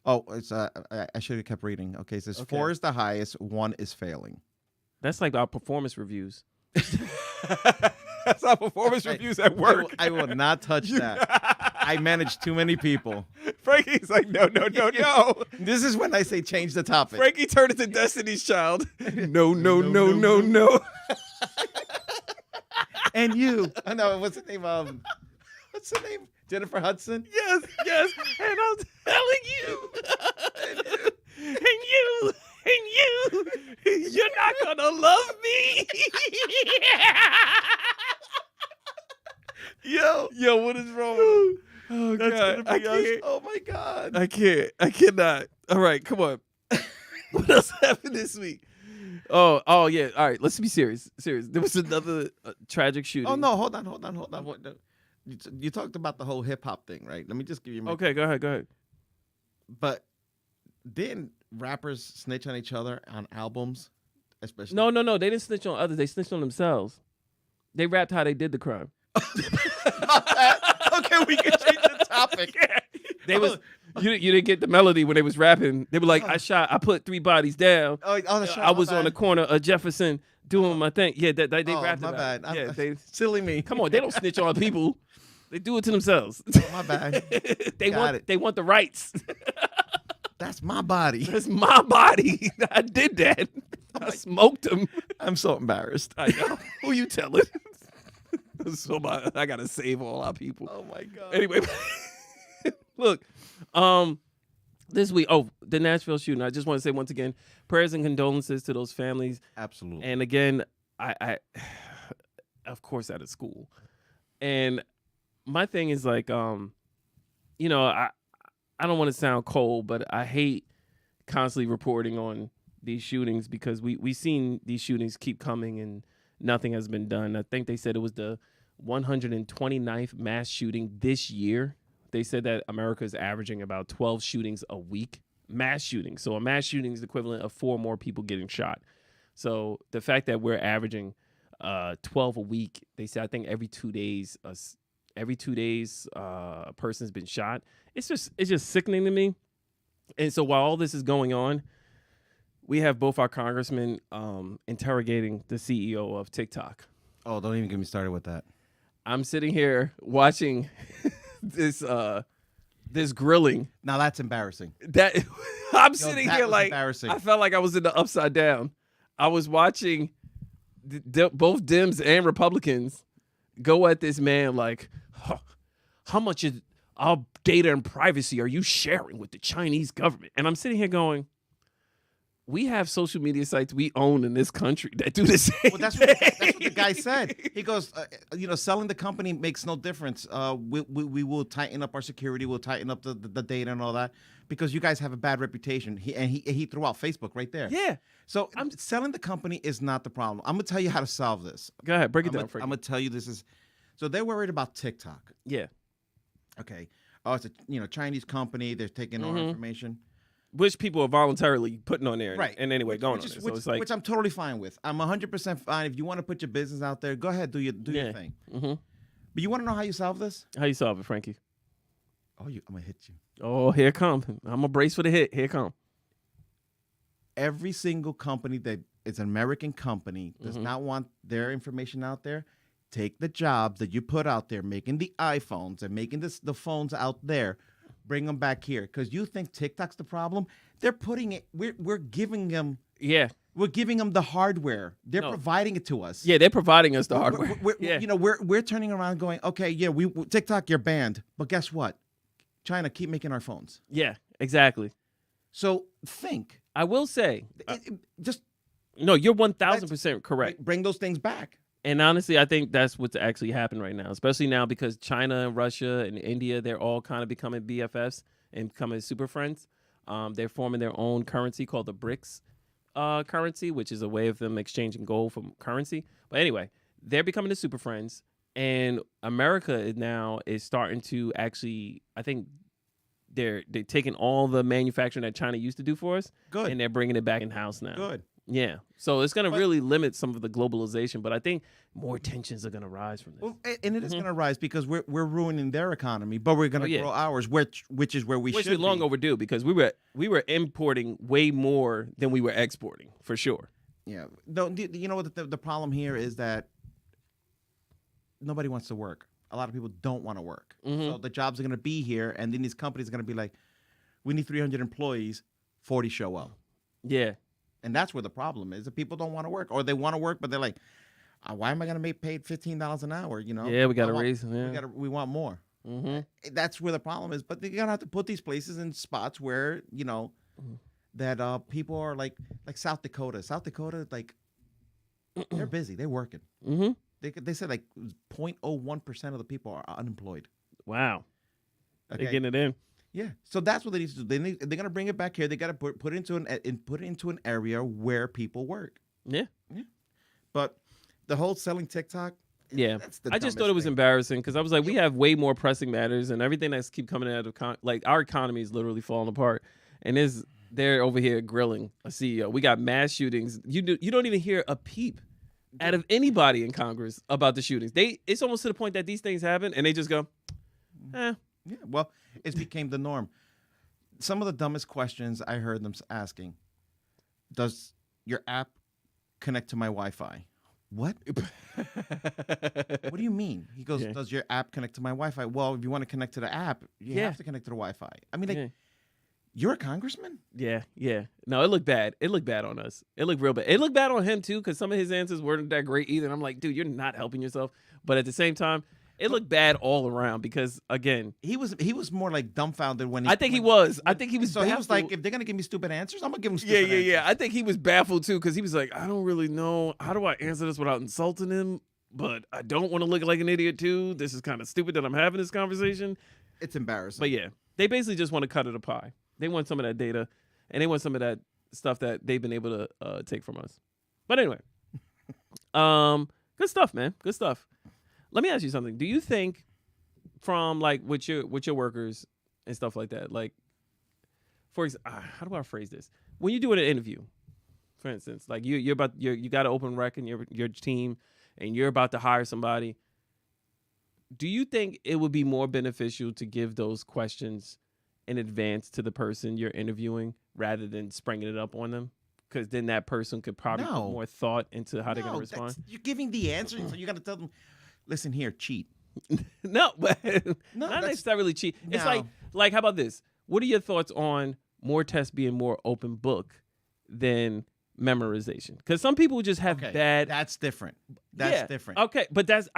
Oh, it's I should have kept reading. Okay, it says 4 is the highest, 1 is failing. That's like our performance reviews. That's our performance reviews at work. I will not touch that. I manage too many people. Frankie's like, no. This is when I say change the topic. Frankie turned into Destiny's Child. No. And you. I know, what's the name? What's the name? Jennifer Hudson? Yes. And I'm telling you. And you're not gonna love me. Yo, what is wrong? Oh God, I can't. Oh my God, I cannot. All right, come on. What else happened this week? Oh yeah. All right, let's be serious. There was another tragic shooting. Oh no, hold on. You talked about the whole hip hop thing, right? Let me just give you. Okay, go ahead. But didn't rappers snitch on each other on albums, especially? No. They didn't snitch on others. They snitched on themselves. They rapped how they did the crime. Okay, we can change the topic. Yeah. You didn't get the melody when they was rapping. They were like, I put 3 bodies down. I was on the corner of Jefferson doing my thing. Yeah, they rapped my about bad. it. Yeah, silly me. Come on, they don't snitch on people. They do it to themselves. My bad. They want the rights. That's my body. That's my body. I did that. I smoked them. I'm so embarrassed. I know. Who you telling? So I gotta save all our people. Oh my God. Anyway, look, this week, the Nashville shooting. I just want to say once again, prayers and condolences to those families. Absolutely. And again, I of course, at a school. And my thing is like, I don't want to sound cold, but I hate constantly reporting on these shootings because we seen these shootings keep coming and nothing has been done. I think they said it was the 129th mass shooting this year. They said that America is averaging about 12 shootings a week, mass shootings. So a mass shooting is the equivalent of 4 more people getting shot. So the fact that we're averaging 12 a week, they say I think every 2 days a person's been shot. It's just sickening to me. And so while all this is going on, we have both our congressmen interrogating the CEO of TikTok. Oh, don't even get me started with that. I'm sitting here watching this grilling. Now that's embarrassing. I'm sitting here like embarrassing. I felt like I was in the Upside Down. I was watching both Dems and Republicans go at this man like, how much of our data and privacy are you sharing with the Chinese government? And I'm sitting here going, we have social media sites we own in this country that do the same Well, that's what the guy said. He goes, selling the company makes no difference. We will tighten up our security. We'll tighten up the data and all that because you guys have a bad reputation. He threw out Facebook right there. Yeah. So selling the company is not the problem. I'm going to tell you how to solve this. Go ahead. Break it down. I'm going to tell you this is. So they're worried about TikTok. Yeah. Okay. Oh, it's a Chinese company. They're taking our information. which people are voluntarily putting on there, right? And anyway, going on there. So it's like, which I'm totally fine with. I'm 100% fine. If you want to put your business out there, go ahead, do your thing. Mm-hmm. But you want to know how you solve this? How you solve it, Frankie? Oh, I'm gonna hit you. Oh, here it come. I'm gonna brace for the hit. Here it come. Every single company that is an American company does not want their information out there. Take the jobs that you put out there, making the iPhones and making the phones out there, bring them back here. Because you think TikTok's the problem? They're putting it. We're giving them. Yeah. We're giving them the hardware. They're providing it to us. Yeah, they're providing us the hardware. We're turning around going, okay, yeah, TikTok, you're banned, but guess what? China, keep making our phones. Yeah, exactly. So think. I will say, no, you're 1,000% correct. Bring those things back. And honestly, I think that's what's actually happening right now, especially now because China and Russia and India, they're all kind of becoming BFFs and becoming super friends. They're forming their own currency called the BRICS currency, which is a way of them exchanging gold for currency. But anyway, they're becoming the super friends. And America now is starting to actually, I think, they're taking all the manufacturing that China used to do for us. Good. And they're bringing it back in-house now. Good. Yeah. So it's going to really limit some of the globalization, but I think more tensions are going to rise from this. Well, and it is going to rise because we're ruining their economy, but we're going to grow ours, which is where we should be. Which is long overdue because we were importing way more than we were exporting, for sure. Yeah. You know what the problem here is that nobody wants to work. A lot of people don't want to work. So the jobs are going to be here, and then these companies are going to be like, we need 300 employees, 40 show up. Yeah. And that's where the problem is. That people don't want to work, or they want to work, but they're like, why am I going to make paid $15 an hour? You know? Yeah, we got to raise them. Yeah. We want more. That's where the problem is. But they're going to have to put these places in spots where, that people are like South Dakota. South Dakota, like, they're busy. They're working. They said like 0.01% of the people are unemployed. Wow. Okay. They're getting it in. Yeah. So that's what they need to do. They're going to bring it back here. They got to put it into an area where people work. Yeah. Yeah. But the whole selling TikTok. Yeah. I just thought it was embarrassing because I was like, we have way more pressing matters and everything that's keep coming out of like our economy is literally falling apart. And they're over here grilling a CEO. We got mass shootings. You don't even hear a peep out of anybody in Congress about the shootings. It's almost to the point that these things happen and they just go, eh. Yeah, well, it became the norm. Some of the dumbest questions I heard them asking: does your app connect to my Wi-Fi? What? What do you mean? He goes, does your app connect to my Wi-Fi? Well, if you want to connect to the app, you have to connect to the Wi-Fi. I mean, you're a congressman? Yeah. No, it looked bad. It looked bad on us. It looked real bad. It looked bad on him, too, because some of his answers weren't that great either. And I'm like, dude, you're not helping yourself. But at the same time, it looked bad all around because, again, he was more like dumbfounded when I think he was. So baffled. He was like, if they're gonna give me stupid answers, I'm gonna give them stupid answers. Yeah. I think he was baffled too because he was like, I don't really know how do I answer this without insulting him, but I don't want to look like an idiot too. This is kind of stupid that I'm having this conversation. It's embarrassing. But yeah, they basically just want to cut it a pie. They want some of that data, and they want some of that stuff that they've been able to take from us. But anyway, good stuff, man. Good stuff. Let me ask you something. Do you think from like with your workers and stuff like that, like for example, how do I phrase this? When you're doing an interview, for instance, like you got an open rec in your team and you're about to hire somebody, do you think it would be more beneficial to give those questions in advance to the person you're interviewing rather than springing it up on them? Because then that person could probably put more thought into how they're going to respond. You're giving the answer, so you got to tell them, listen here, cheat. No, but not necessarily cheat. No. It's like how about this? What are your thoughts on more tests being more open book than memorization? Because some people just have bad. That's different. That's different. Okay, but that's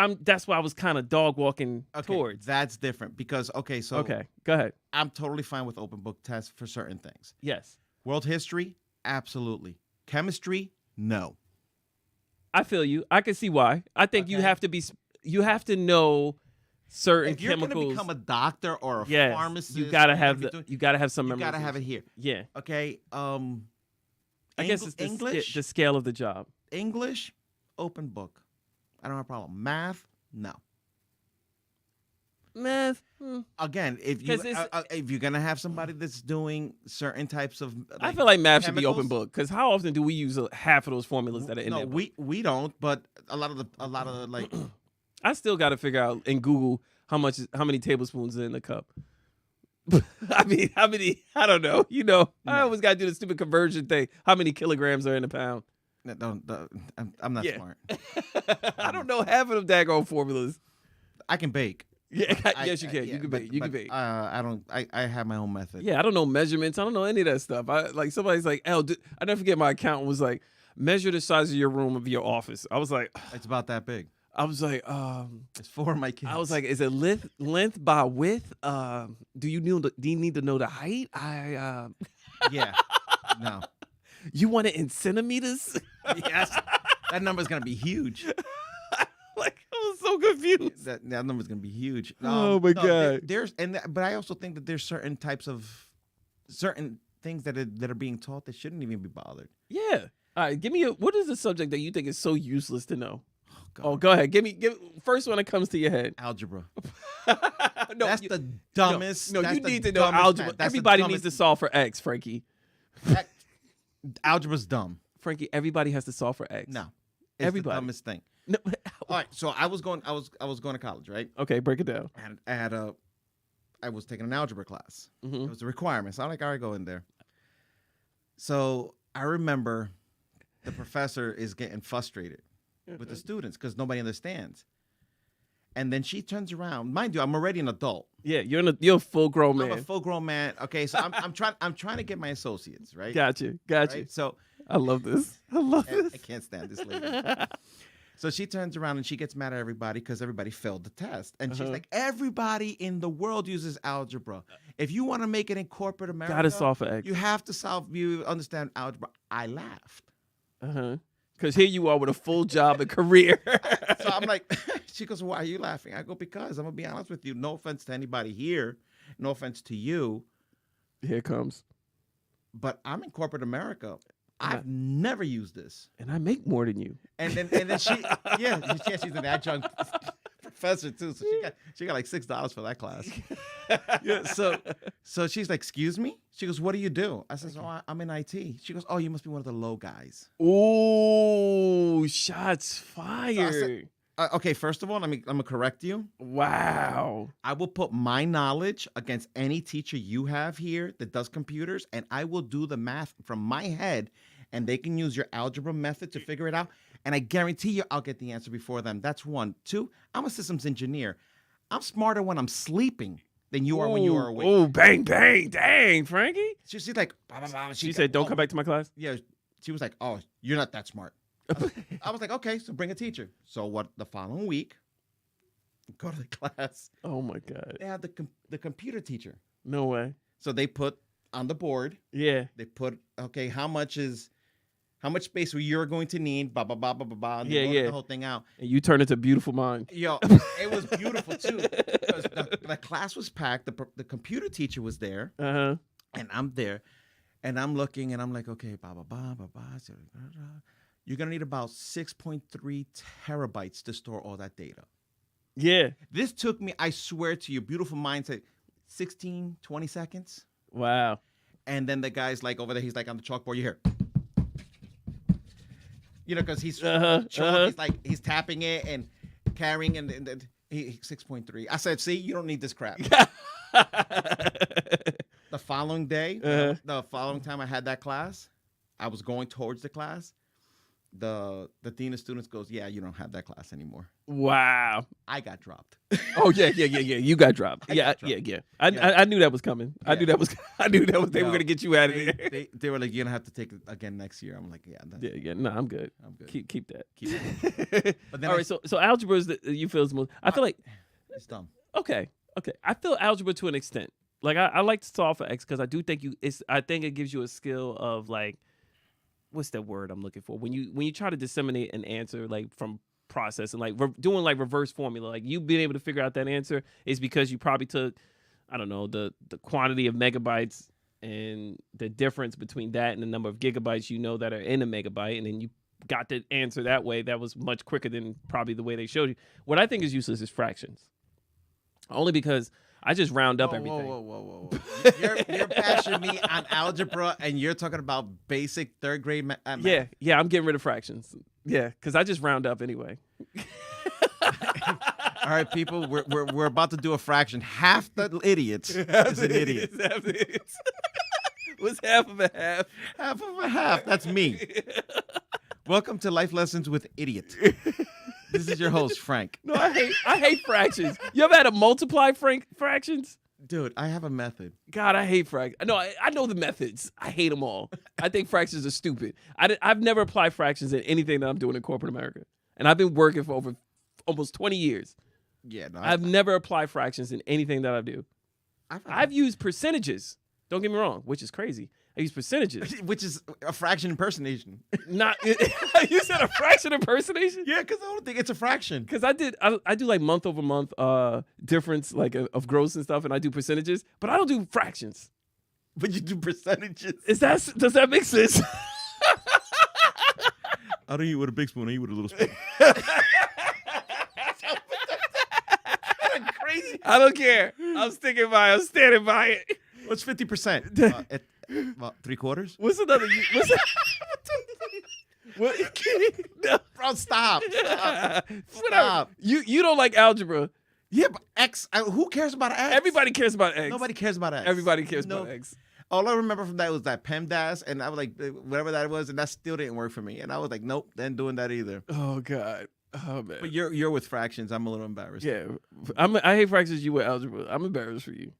why I was kind of dog walking towards. That's different because go ahead. I'm totally fine with open book tests for certain things. Yes. World history, absolutely. Chemistry, no. I feel you. I can see why. I think you have to know certain chemicals. If you're going to become a doctor or a pharmacist, you gotta have some. You gotta have it here. Yeah. Okay. I guess it's the scale of the job. English, open book. I don't have a problem. Math, no. Math. Again, if you're gonna have somebody that's doing certain types of, I feel like math should be open book, because how often do we use half of those formulas that are in there? No, we don't. But a lot of the like, I still got to figure out in Google how many tablespoons are in the cup. I mean, how many? I don't know. I always got to do the stupid conversion thing. How many kilograms are in a pound? I'm not smart. I don't know half of them daggone formulas. I can bake. Yeah, yes, you can. You can bake. You can bake. I don't. I have my own method. Yeah, I don't know measurements. I don't know any of that stuff. Somebody's like, I never forget my accountant was like, measure the size of your room of your office. I was like, it's about that big. I was like, it's for my kids. I was like, is it length by width? Do you need to know the height? Yeah, no. You want it in centimeters? Yes, that number's gonna be huge. Like, I was so confused. That number's gonna be huge. Oh my God. But I also think that there's certain things that are being taught that shouldn't even be bothered. Yeah. All right, give me what is the subject that you think is so useless to know? Oh, go ahead. Give first one that comes to your head. Algebra. No, that's the dumbest. No, you need to know algebra. Everybody needs to solve for X, Frankie. Algebra's dumb. Frankie, everybody has to solve for X. No. It's everybody. the dumbest thing. No. All right, so I was going to college, right? Okay, break it down. And I was taking an algebra class. Mm-hmm. It was a requirement. So I'm like, all right, go in there. So I remember the professor is getting frustrated with the students because nobody understands. And then she turns around. Mind you, I'm already an adult. Yeah, you're a full grown man. I'm a full grown man. Okay, so I'm trying to get my associates, right? Gotcha. Right? So I love this. I can't stand this lady. So she turns around and she gets mad at everybody because everybody failed the test. And she's like, everybody in the world uses algebra. If you want to make it in corporate America, gotta solve for X. You have to you understand algebra. I laughed. Because here you are with a full job and career. So I'm like, she goes, why are you laughing? I go, because I'm going to be honest with you. No offense to anybody here. No offense to you. Here it comes. But I'm in corporate America. I've never used this. And I make more than you. And then she's an adjunct professor too. So she got like $6 for that class. Yeah. So she's like, excuse me? She goes, what do you do? I says, oh, I'm in IT. She goes, oh, you must be one of the low guys. Ooh, shots fired. So I said, okay, first of all, I'm gonna correct you. Wow. I will put my knowledge against any teacher you have here that does computers, and I will do the math from my head, and they can use your algebra method to figure it out. And I guarantee you I'll get the answer before them. That's one. Two, I'm a systems engineer. I'm smarter when I'm sleeping than you are when you are awake. Oh, bang, bang, dang, Frankie. She's like, blah, blah, blah. She said, don't come back to my class? Yeah. She was like, oh, you're not that smart. I was like, okay, so bring a teacher. So what? The following week, go to the class. Oh my God! They had the computer teacher. No way. So they put on the board. Yeah. They put how much space you're going to need? Blah blah blah blah blah blah. And they wrote the whole thing out. And you turned into Beautiful Mind. Yo, it was beautiful too. Because the class was packed. The computer teacher was there. And I'm there, and I'm looking, and I'm like, okay, blah blah blah blah blah. You're going to need about 6.3 terabytes to store all that data. Yeah. This took me, I swear to you, beautiful mind, said 16, 20 seconds. Wow. And then the guy's like over there, he's like on the chalkboard, you hear. Because he's he's like, he's tapping it and carrying, and 6.3. I said, see, you don't need this crap. The following day, the following time I had that class, I was going towards the class. The dean of students goes, yeah, you don't have that class anymore. Wow. I got dropped. Oh yeah. You got dropped. Yeah. I knew that was coming. I knew that was they were gonna get you out of there. They were like, you're gonna have to take it again next year. I'm like, yeah. No, I'm good. Keep that. But then all right. So algebra is you feel is most. I feel like it's dumb. Okay. I feel algebra to an extent. Like I like to solve for X because I do think I think it gives you a skill of like. What's that word I'm looking for? When you try to disseminate an answer like from process and like doing like reverse formula, like you being able to figure out that answer is because you probably took, I don't know, the quantity of megabytes and the difference between that and the number of gigabytes that are in a megabyte, and then you got the answer that way. That was much quicker than probably the way they showed you. What I think is useless is fractions. Only because I just round up everything. Whoa. You're bashing me on algebra, and you're talking about basic third grade math. Yeah, I'm getting rid of fractions. Yeah, because I just round up anyway. All right, people, we're about to do a fraction. Half the idiots is an idiot. What's half of a half? Half of a half. That's me. Welcome to Life Lessons with Idiot. This is your host, Frank. No, I hate fractions. You ever had to multiply fractions? Dude, I have a method. God, I hate fractions. No, I know the methods. I hate them all. I think fractions are stupid. I've never applied fractions in anything that I'm doing in corporate America. And I've been working for over almost 20 years. Yeah, no. I've never applied fractions in anything that I do. I've used percentages. Don't get me wrong, which is crazy. I use percentages. Which is a fraction impersonation. Not you said a fraction impersonation? Yeah, because I don't think it's a fraction. Because I do like month over month difference like of gross and stuff, and I do percentages, but I don't do fractions. But you do percentages. Does that make sense? I don't eat with a big spoon. I eat with a little spoon. Crazy. I don't care. I'm sticking by it. I'm standing by it. What's 50%? About 3/4? What's another? What? No. Bro, stop. Stop. You don't like algebra. Yeah, but X. Who cares about X? Everybody cares about X. Nobody cares about X. Everybody cares about X. All I remember from that was that PEMDAS, and I was like, whatever that was, and that still didn't work for me. And I was like, nope, then doing that either. Oh God. Oh man. But you're with fractions. I'm a little embarrassed. Yeah, I hate fractions. You with algebra. I'm embarrassed for you.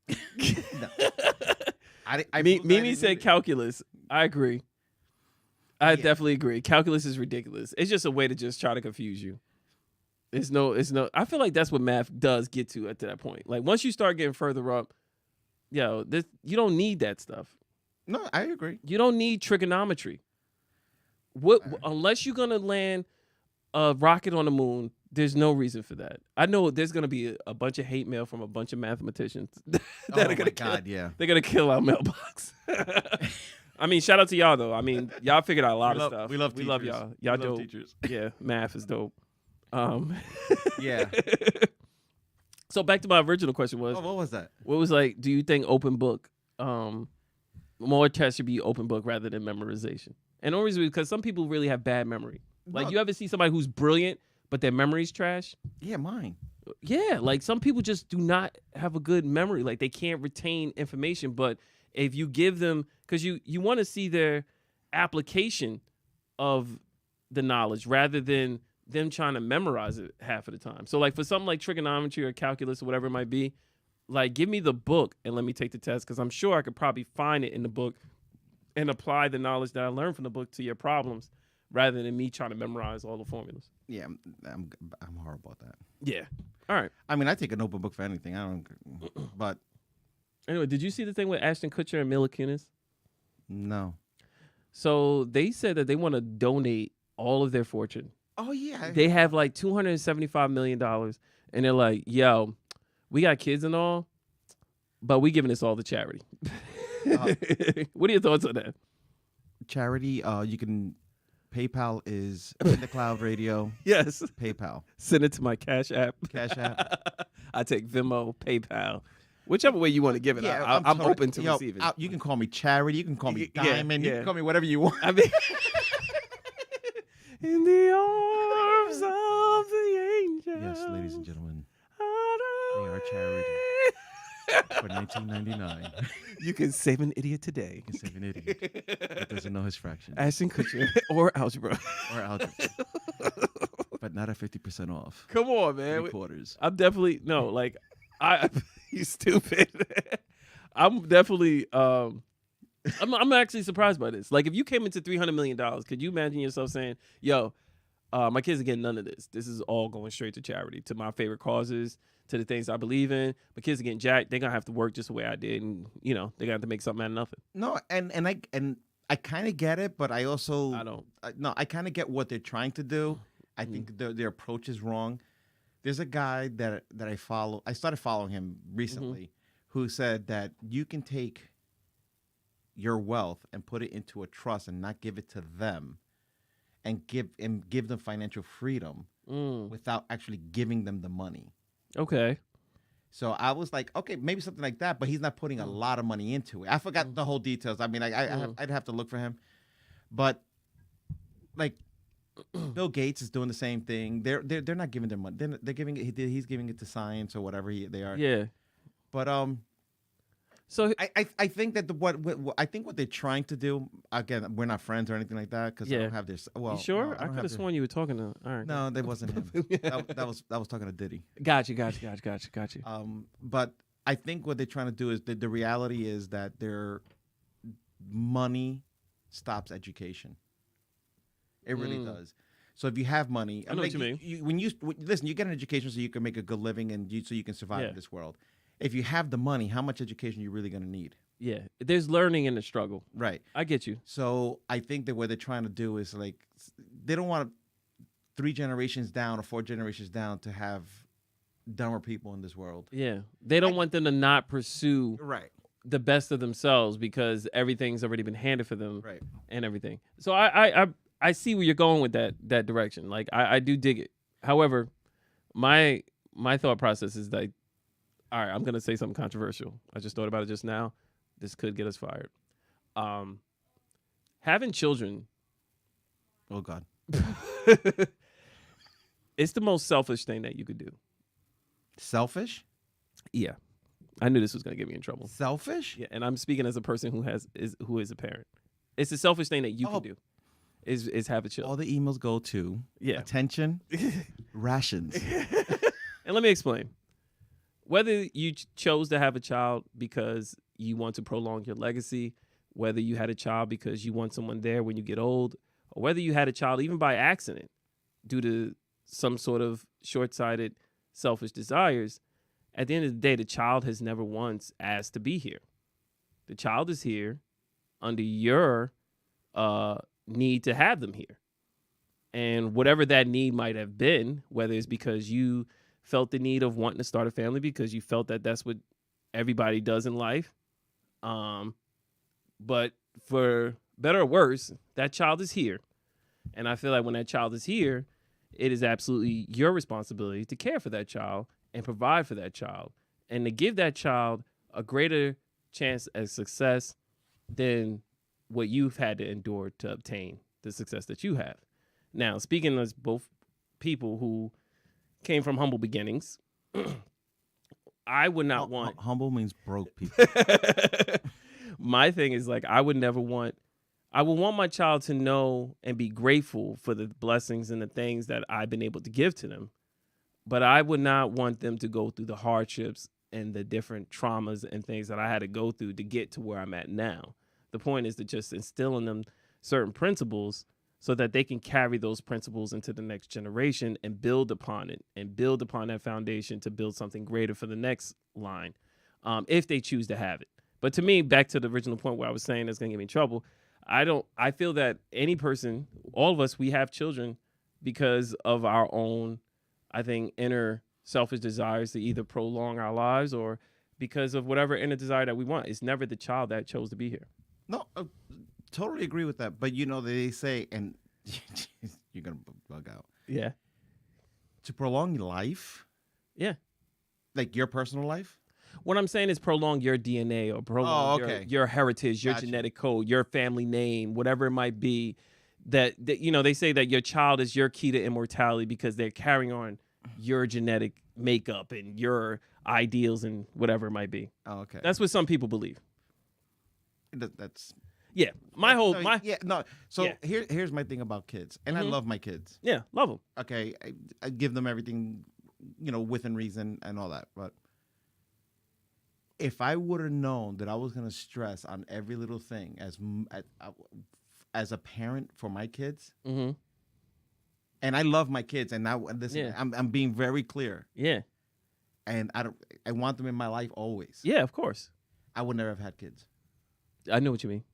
No. Mimi said calculus. I agree. I definitely agree. Calculus is ridiculous. It's just a way to just try to confuse you. It's no. I feel like that's what math does get to at that point. Like once you start getting further up, you don't need that stuff. No, I agree. You don't need trigonometry. Unless you're gonna land a rocket on the moon, there's no reason for that. I know there's gonna be a bunch of hate mail from a bunch of mathematicians that are gonna they're gonna kill our mailbox. I mean, shout out to y'all though. I mean, y'all figured out a lot of stuff. We love y'all. Y'all dope. Teachers. Yeah, math is dope. Yeah. So back to my original question was. Oh, what was that? What was like? Do you think open book? More tests should be open book rather than memorization. And the only reason is because some people really have bad memory. Like you ever see somebody who's brilliant but their memory's trash? Yeah, mine. Yeah, like some people just do not have a good memory. Like they can't retain information. But if you give them, because you want to see their application of the knowledge rather than them trying to memorize it half of the time. So like for something like trigonometry or calculus or whatever it might be, like give me the book and let me take the test because I'm sure I could probably find it in the book and apply the knowledge that I learned from the book to your problems rather than me trying to memorize all the formulas. Yeah, I'm horrible at that. Yeah. All right. I mean, I take an open book for anything. I don't. But anyway, did you see the thing with Ashton Kutcher and Mila Kunis? No. So they said that they want to donate all of their fortune. Oh yeah. They have like $275 million, and they're like, "Yo, we got kids and all, but we giving this all to charity." What are your thoughts on that? Charity. You can. PayPal is in the cloud radio. Yes. PayPal. Send it to my Cash App. Cash App. I take Venmo, PayPal. Whichever way you want to give it. Yeah, I'm open to receiving. You can call me Charity. You can call me Diamond. Yeah. You can call me whatever you want. I mean, in the arms of the angel. Yes, ladies and gentlemen. They are Charity. For $19.99. You can save an idiot today. You can save an idiot that doesn't know his fractions. Ashton Kutcher or algebra. Or algebra. But not at 50% off. Come on, man. 3/4. I'm definitely you stupid. I'm definitely I'm actually surprised by this. Like if you came into $300 million, could you imagine yourself saying, "Yo, my kids are getting none of this. This is all going straight to charity, to my favorite causes, to the things I believe in. My kids are getting jacked. They're gonna have to work just the way I did, and they're gonna have to make something out of nothing." No, and I kind of get it, but I also I don't. I kind of get what they're trying to do. I think their approach is wrong. There's a guy that I follow. I started following him recently, who said that you can take your wealth and put it into a trust and not give it to them, and give them financial freedom without actually giving them the money. Okay. So I was like, okay, maybe something like that, but he's not putting a lot of money into it. I forgot the whole details. I mean, I'd have to look for him, but like Bill Gates is doing the same thing. They're not giving their money. They're giving it. He's giving it to science or whatever they are. Yeah. But So I think that what I think what they're trying to do, again, we're not friends or anything like that because I don't have this. Well, you sure? no, I could have sworn you were talking to. All right. No, that wasn't him. that was talking to Diddy. Got you. But I think what they're trying to do is the reality is that their money stops education. It really does. So if you have money, I know what you mean. When you listen, you get an education so you can make a good living and so you can survive in this world. If you have the money, how much education are you really going to need? Yeah, there's learning in the struggle. Right. I get you. So I think that what they're trying to do is like they don't want 3 generations down or 4 generations down to have dumber people in this world. Yeah, they don't want them to not pursue the best of themselves because everything's already been handed for them, and everything. So I see where you're going with that direction. Like I do dig it. However, my thought process is like, all right, I'm gonna say something controversial. I just thought about it just now. This could get us fired. Having children. Oh God. It's the most selfish thing that you could do. Selfish? Yeah. I knew this was gonna get me in trouble. Selfish? Yeah, and I'm speaking as a person who is a parent. It's a selfish thing that you can do. Is have a child. All the emails go to attention, rations. And let me explain. Whether you chose to have a child because you want to prolong your legacy, whether you had a child because you want someone there when you get old, or whether you had a child even by accident due to some sort of short-sighted, selfish desires, at the end of the day, the child has never once asked to be here. The child is here under your need to have them here. And whatever that need might have been, whether it's because you felt the need of wanting to start a family because you felt that that's what everybody does in life. But for better or worse, that child is here. And I feel like when that child is here, it is absolutely your responsibility to care for that child and provide for that child and to give that child a greater chance at success than what you've had to endure to obtain the success that you have. Now, speaking as both people who came from humble beginnings, I would not want... Humble means broke people. My thing is like, I would want my child to know and be grateful for the blessings and the things that I've been able to give to them. But I would not want them to go through the hardships and the different traumas and things that I had to go through to get to where I'm at now. The point is to just instill in them certain principles so that they can carry those principles into the next generation and build upon it and build upon that foundation to build something greater for the next line, if they choose to have it. But to me, back to the original point where I was saying that's going to get me in trouble, I feel that any person, all of us, we have children because of our own, I think, inner selfish desires to either prolong our lives or because of whatever inner desire that we want. It's never the child that chose to be here. No, totally agree with that. But you know, they say, and you're going to bug out. Yeah. To prolong life? Yeah. Like your personal life? What I'm saying is prolong your DNA or prolong your heritage, your genetic code, your family name, whatever it might be. That, you know, they say that your child is your key to immortality because they're carrying on your genetic makeup and your ideals and whatever it might be. Oh, okay. That's what some people believe. That's... Yeah, So here's my thing about kids, and I love my kids. Yeah, love them. Okay, I give them everything, you know, within reason and all that. But if I would have known that I was gonna stress on every little thing as a parent for my kids, and I love my kids, and now listen, I'm being very clear. Yeah, and I want them in my life always. Yeah, of course. I would never have had kids. I know what you mean.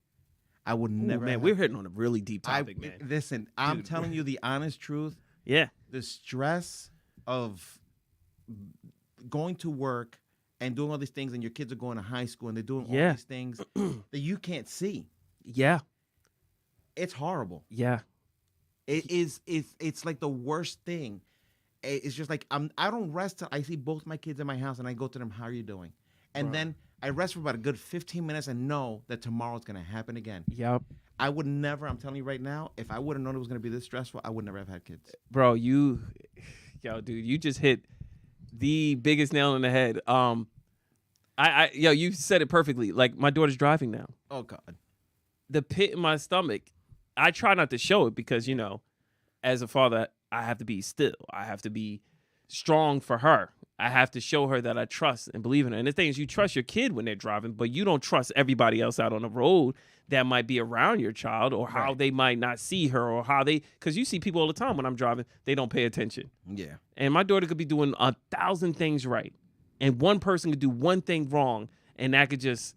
I would never. Man, we're hitting on a really deep topic, man. Listen, I'm telling you the honest truth. Yeah. The stress of going to work and doing all these things, and your kids are going to high school and they're doing all these things that you can't see. Yeah. It's horrible. Yeah. It is. It's like the worst thing. it's just like I don't rest till I see both my kids in my house and I go to them, how are you doing? And then I rest for about a good 15 minutes and know that tomorrow's gonna happen again. Yep. I would never, I'm telling you right now, if I would have known it was gonna be this stressful, I would never have had kids. Bro, yo, dude, you just hit the biggest nail on the head. Yo, you said it perfectly. Like, my daughter's driving now. Oh God. The pit in my stomach, I try not to show it because, you know, as a father, I have to be still. I have to be strong for her. I have to show her that I trust and believe in her. And the thing is, you trust your kid when they're driving, but you don't trust everybody else out on the road that might be around your child, or how they might not see her, or how because you see people all the time when I'm driving, they don't pay attention. Yeah. And my daughter could be doing 1,000 things right, and one person could do one thing wrong, and that could just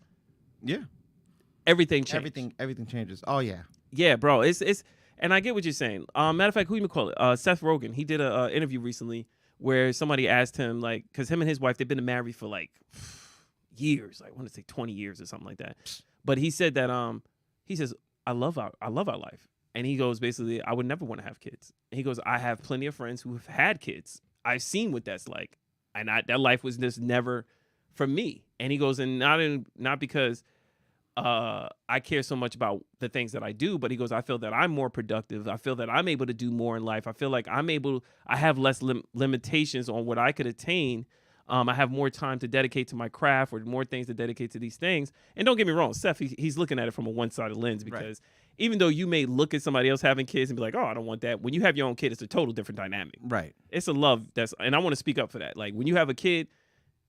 everything change. Everything changes. Oh yeah. Yeah, bro. It's and I get what you're saying. Matter of fact, who you call it? Seth Rogen. He did a interview recently where somebody asked him, like, because him and his wife, they've been married for like years. Like, I want to say 20 years or something like that. But he said that he says, I love our life. And he goes, basically, I would never want to have kids. And he goes, I have plenty of friends who have had kids. I've seen what that's like. And that life was just never for me. And he goes, and not because I care so much about the things that I do, but he goes, I feel that I'm more productive. I feel that I'm able to do more in life. I feel like I have less limitations on what I could attain. I have more time to dedicate to my craft, or more things to dedicate to these things. And don't get me wrong, Seth, he's looking at it from a one-sided lens, because even though you may look at somebody else having kids and be like, oh, I don't want that. When you have your own kid, it's a total different dynamic. Right. It's a love and I want to speak up for that. Like, when you have a kid,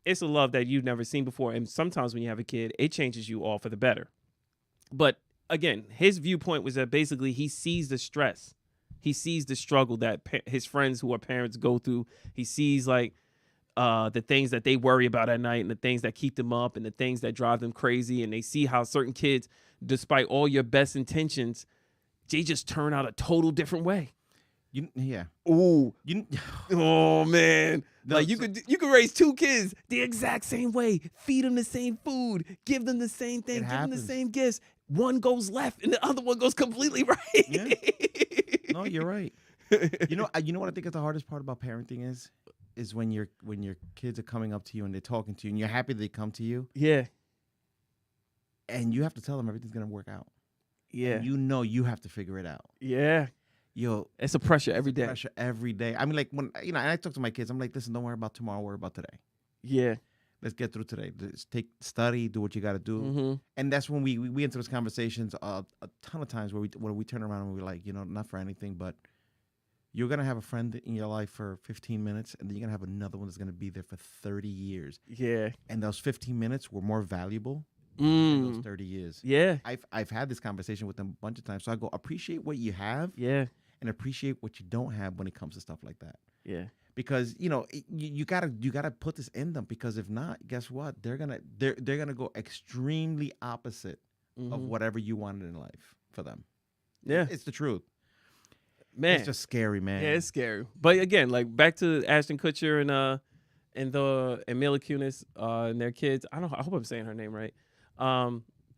it's a love that you've never seen before. And sometimes when you have a kid, it changes you all for the better. But again, his viewpoint was that basically he sees the stress. He sees the struggle that his friends who are parents go through. He sees like the things that they worry about at night, and the things that keep them up, and the things that drive them crazy. And they see how certain kids, despite all your best intentions, they just turn out a total different way. Oh man. Like, you could raise two kids the exact same way, feed them the same food, give them the same thing, give them the same gifts. One goes left and the other one goes completely right. Yeah. No, you're right. You know what I think is the hardest part about parenting is when your kids are coming up to you and they're talking to you and you're happy they come to you. Yeah. And you have to tell them everything's gonna work out. Yeah. And you have to figure it out. Yeah. Yo, it's a pressure every day. Pressure every day. I mean, like, when and I talk to my kids, I'm like, listen, don't worry about tomorrow, worry about today. Yeah. Let's get through today. Let's study, do what you got to do. Mm-hmm. And that's when we enter those conversations a ton of times where we turn around and we're like, not for anything, but you're going to have a friend in your life for 15 minutes, and then you're going to have another one that's going to be there for 30 years. Yeah. And those 15 minutes were more valuable than those 30 years. Yeah. I've had this conversation with them a bunch of times. So I go, appreciate what you have. Yeah. And appreciate what you don't have when it comes to stuff like that. Yeah. Because you gotta put this in them, because if not, guess what? They're gonna go extremely opposite of whatever you wanted in life for them. Yeah, it's the truth, man. It's just scary, man. Yeah, it's scary. But again, like, back to Ashton Kutcher and Mila Kunis and their kids. I hope I'm saying her name right.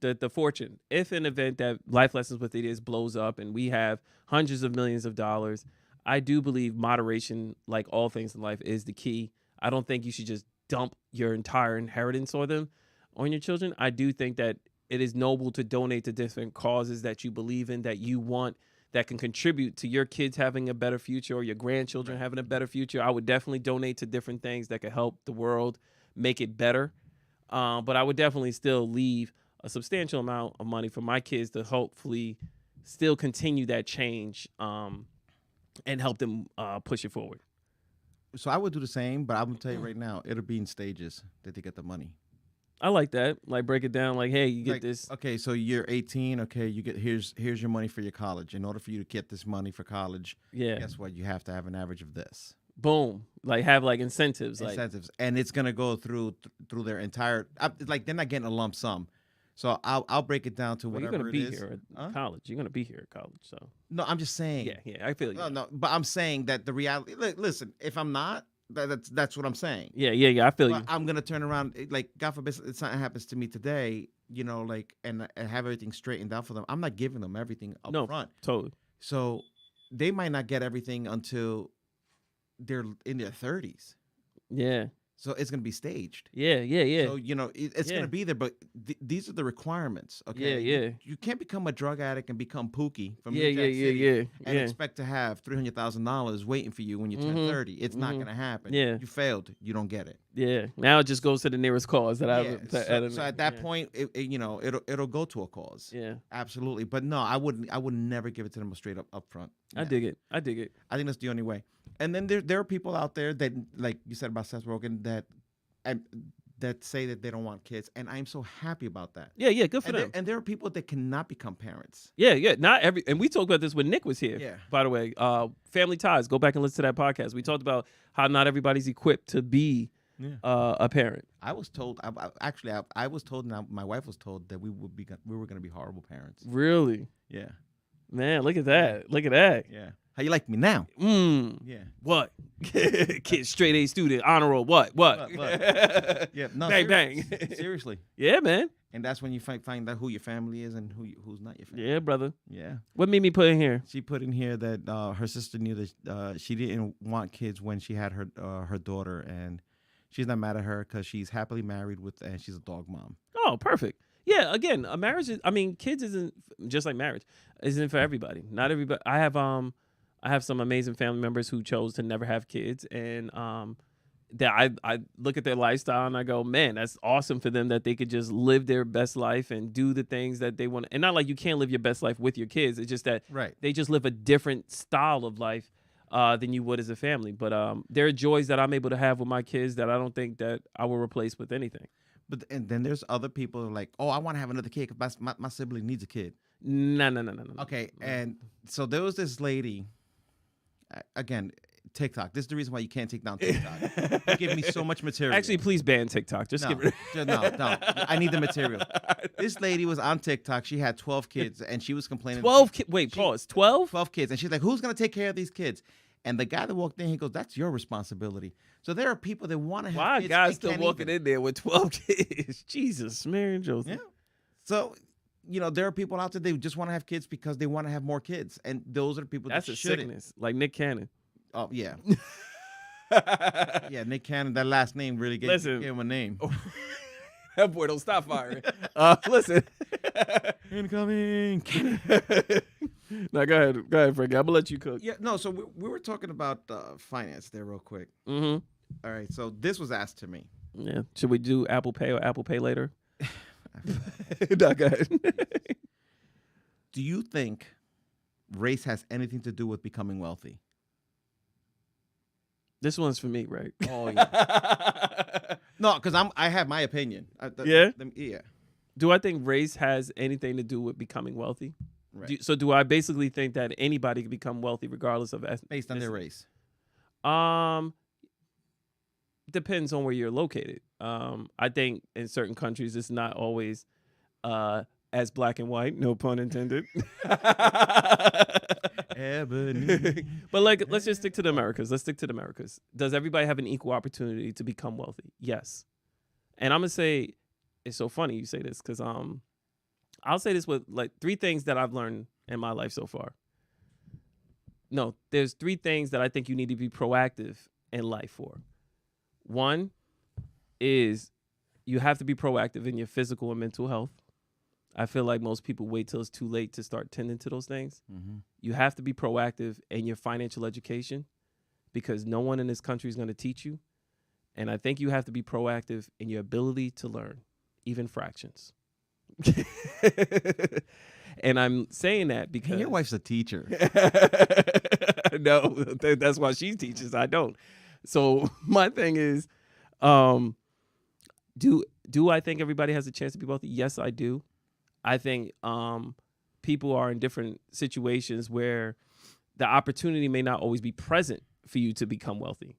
The fortune. If an event that Life Lessons with It is blows up and we have hundreds of millions of dollars, I do believe moderation, like all things in life, is the key. I don't think you should just dump your entire inheritance on your children. I do think that it is noble to donate to different causes that you believe in, that you want, that can contribute to your kids having a better future, or your grandchildren having a better future. I would definitely donate to different things that could help the world make it better. But I would definitely still leave a substantial amount of money for my kids to hopefully still continue that change and help them push it forward. So I would do the same, but I'm gonna tell you right now, it'll be in stages that they get the money. I like that. Like, break it down. Like, hey, you get this. Okay, so you're 18. Okay, you get here's your money for your college. In order for you to get this money for college, guess what? You have to have an average of this. Boom. Like, have like incentives. And it's gonna go through their entire. Like, they're not getting a lump sum. So I'll break it down to whatever you're gonna it be is. Here at college. You're gonna be here at college. So no, I'm just saying. Yeah, I feel you. No, but I'm saying that the reality. Listen, if I'm not, that's what I'm saying. Yeah. I feel you. I'm gonna turn around. Like, God forbid, something happens to me today. Like, and have everything straightened out for them. I'm not giving them everything up front. Totally. So they might not get everything until they're in their 30s. Yeah. So it's going to be staged. Yeah. So, it's going to be there, but these are the requirements, okay? Yeah. You can't become a drug addict and become Pookie from New Yeah, Jack City and yeah. expect to have $300,000 waiting for you when you turn 30. It's not going to happen. Yeah. You failed. You don't get it. Yeah. Now it just goes to the nearest cause that So at that point, it'll go to a cause. Yeah. Absolutely. But no, I would never give it to them straight up front. I dig it. I think that's the only way. And then there are people out there that, like you said about Seth Rogen, that say that they don't want kids, and I'm so happy about that. Yeah, good for them. And there are people that cannot become parents. Yeah. Not every, and we talked about this when Nick was here. Yeah. By the way, Family Ties. Go back and listen to that podcast. We talked about how not everybody's equipped to be a parent. I was told. I was told. Now my wife was told that we were going to be horrible parents. Really? Yeah. Man, look at that. Look at that. Yeah. How you like me now? Yeah. What? Kid, straight A student, honor roll. What? Yeah. No. Bang. Seriously. Yeah, man. And that's when you find out who your family is and who's not your family. Yeah, brother. Yeah. What Mimi put in here? She put in here that her sister knew that she didn't want kids when she had her daughter, and she's not mad at her because she's happily married and she's a dog mom. Oh, perfect. Yeah, again, a marriage kids isn't just like marriage, isn't for everybody. Not everybody. I have some amazing family members who chose to never have kids, and that I look at their lifestyle and I go, man, that's awesome for them that they could just live their best life and do the things that they want. And not like you can't live your best life with your kids. It's just that they just live a different style of life than you would as a family. But there are joys that I'm able to have with my kids that I don't think that I will replace with anything. And then there's other people who are like, oh, I want to have another kid because my sibling needs a kid. No. Okay, and so there was this lady, again, TikTok. This is the reason why you can't take down TikTok. You give me so much material. Actually, please ban TikTok. Just give it. No. I need the material. This lady was on TikTok. She had 12 kids, and she was complaining. 12 kids? Wait, pause. 12? 12 kids. And she's like, who's going to take care of these kids? And the guy that walked in, he goes, that's your responsibility. So there are people that want to have kids. Why guys still walking in there with 12 kids? Jesus, Mary and Joseph. Yeah. So, there are people out there, they just want to have kids because they want to have more kids. And those are the people that's that shouldn't. Sickness, like Nick Cannon. Oh, yeah. Yeah, Nick Cannon, that last name really gave him a name. That boy don't stop firing. Listen. Incoming. Now, go ahead, Frankie. I'm going to let you cook. Yeah, no, so we were talking about finance there real quick. Mm-hmm. All right, so this was asked to me. Yeah. Should we do Apple Pay or Apple Pay later? No, go ahead. Do you think race has anything to do with becoming wealthy? This one's for me, right? Oh, yeah. No, because I have my opinion. Yeah? Yeah. Do I think race has anything to do with becoming wealthy? Right. So do I basically think that anybody can become wealthy regardless of based on their race? Depends on where you're located. I think in certain countries it's not always as black and white, no pun intended. Ebony. But let's just stick to the Americas. Does everybody have an equal opportunity to become wealthy? Yes. And I'm gonna say, it's so funny you say this because I'll say this with like 3 things that I've learned in my life so far. No, there's 3 things that I think you need to be proactive in life for. One is you have to be proactive in your physical and mental health. I feel like most people wait till it's too late to start tending to those things. Mm-hmm. You have to be proactive in your financial education because no one in this country is going to teach you. And I think you have to be proactive in your ability to learn, even fractions. And I'm saying that because... And your wife's a teacher. No, that's why she teaches. I don't. So my thing is, do I think everybody has a chance to be wealthy? Yes, I do. I think people are in different situations where the opportunity may not always be present for you to become wealthy.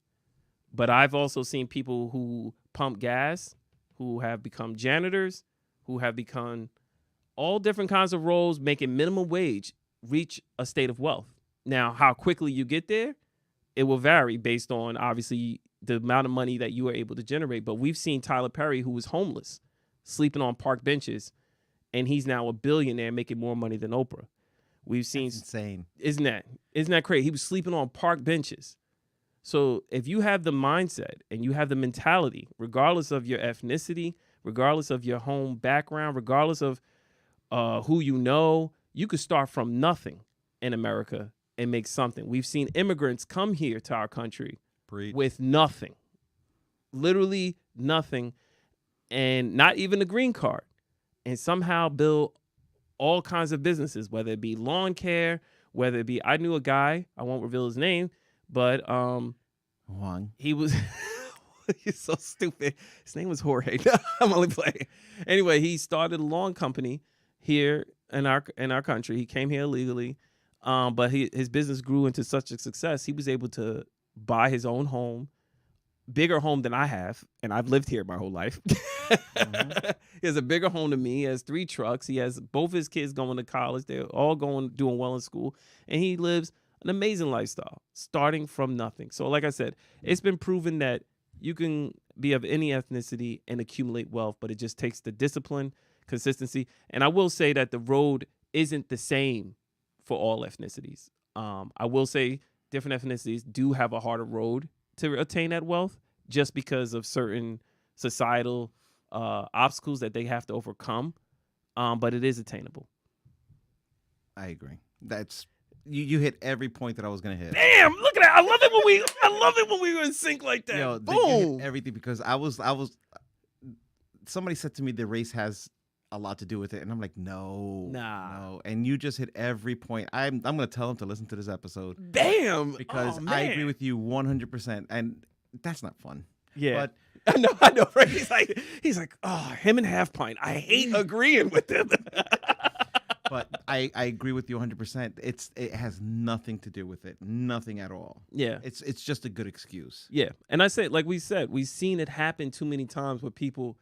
But I've also seen people who pump gas, who have become janitors, who have become all different kinds of roles, making minimum wage, reach a state of wealth. Now, how quickly you get there, it will vary based on, obviously, the amount of money that you are able to generate. But we've seen Tyler Perry, who was homeless, sleeping on park benches, and he's now a billionaire making more money than Oprah. We've seen... That's insane. Isn't that crazy? He was sleeping on park benches. So if you have the mindset and you have the mentality, regardless of your ethnicity, regardless of your home background, regardless of who you know, you could start from nothing in America and make something. We've seen immigrants come here to our country with nothing, literally nothing, and not even a green card, and somehow build all kinds of businesses, whether it be lawn care, whether it be, I knew a guy, I won't reveal his name, but Juan. he was, he's so stupid. His name was Jorge. I'm only playing. Anyway, he started a lawn company here in our country. He came here illegally, but his business grew into such a success. He was able to buy his own home, bigger home than I have, and I've lived here my whole life. Mm-hmm. He has a bigger home than me. He has 3 trucks. He has both his kids going to college. They're all doing well in school, and he lives an amazing lifestyle, starting from nothing. So, like I said, it's been proven that you can be of any ethnicity and accumulate wealth, but it just takes the discipline, consistency. And I will say that the road isn't the same for all ethnicities. I will say different ethnicities do have a harder road to attain that wealth just because of certain societal obstacles that they have to overcome. But it is attainable. I agree. That's you hit every point that I was gonna hit. Damn, look at that. I love it when we were in sync like that. Yo, Boom. you hit everything because I was somebody said to me the race has a lot to do with it, and I'm like, no. And you just hit every point. I'm gonna tell him to listen to this episode. Damn, because I agree with you 100%, and that's not fun. Yeah, but I know, right? He's like, oh, him and Half Pint. I hate agreeing with him. But I agree with you 100%. It has nothing to do with it, nothing at all. Yeah, it's just a good excuse. Yeah, and I say, like we said, we've seen it happen too many times with people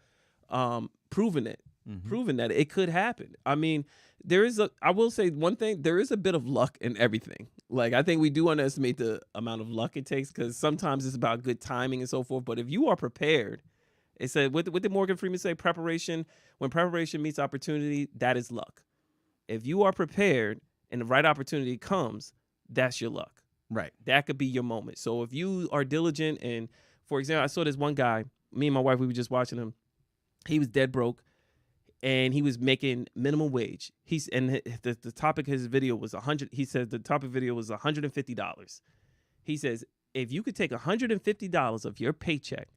proving that it could happen. I mean, I will say one thing, there is a bit of luck in everything. Like, I think we do underestimate the amount of luck it takes because sometimes it's about good timing and so forth. But if you are prepared, it said, what did Morgan Freeman say? When preparation meets opportunity, that is luck. If you are prepared and the right opportunity comes, that's your luck. Right. That could be your moment. So if you are diligent, and for example, I saw this one guy, me and my wife, we were just watching him. He was dead broke and he was making minimum wage. The topic of his video was he said the topic video was $150. He says, if you could take $150 of your paycheck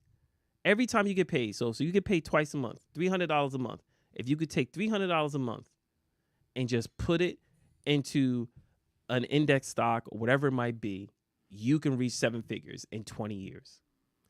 every time you get paid, so you get paid twice a month, $300 a month. If you could take $300 a month and just put it into an index stock or whatever it might be, you can reach 7 figures in 20 years.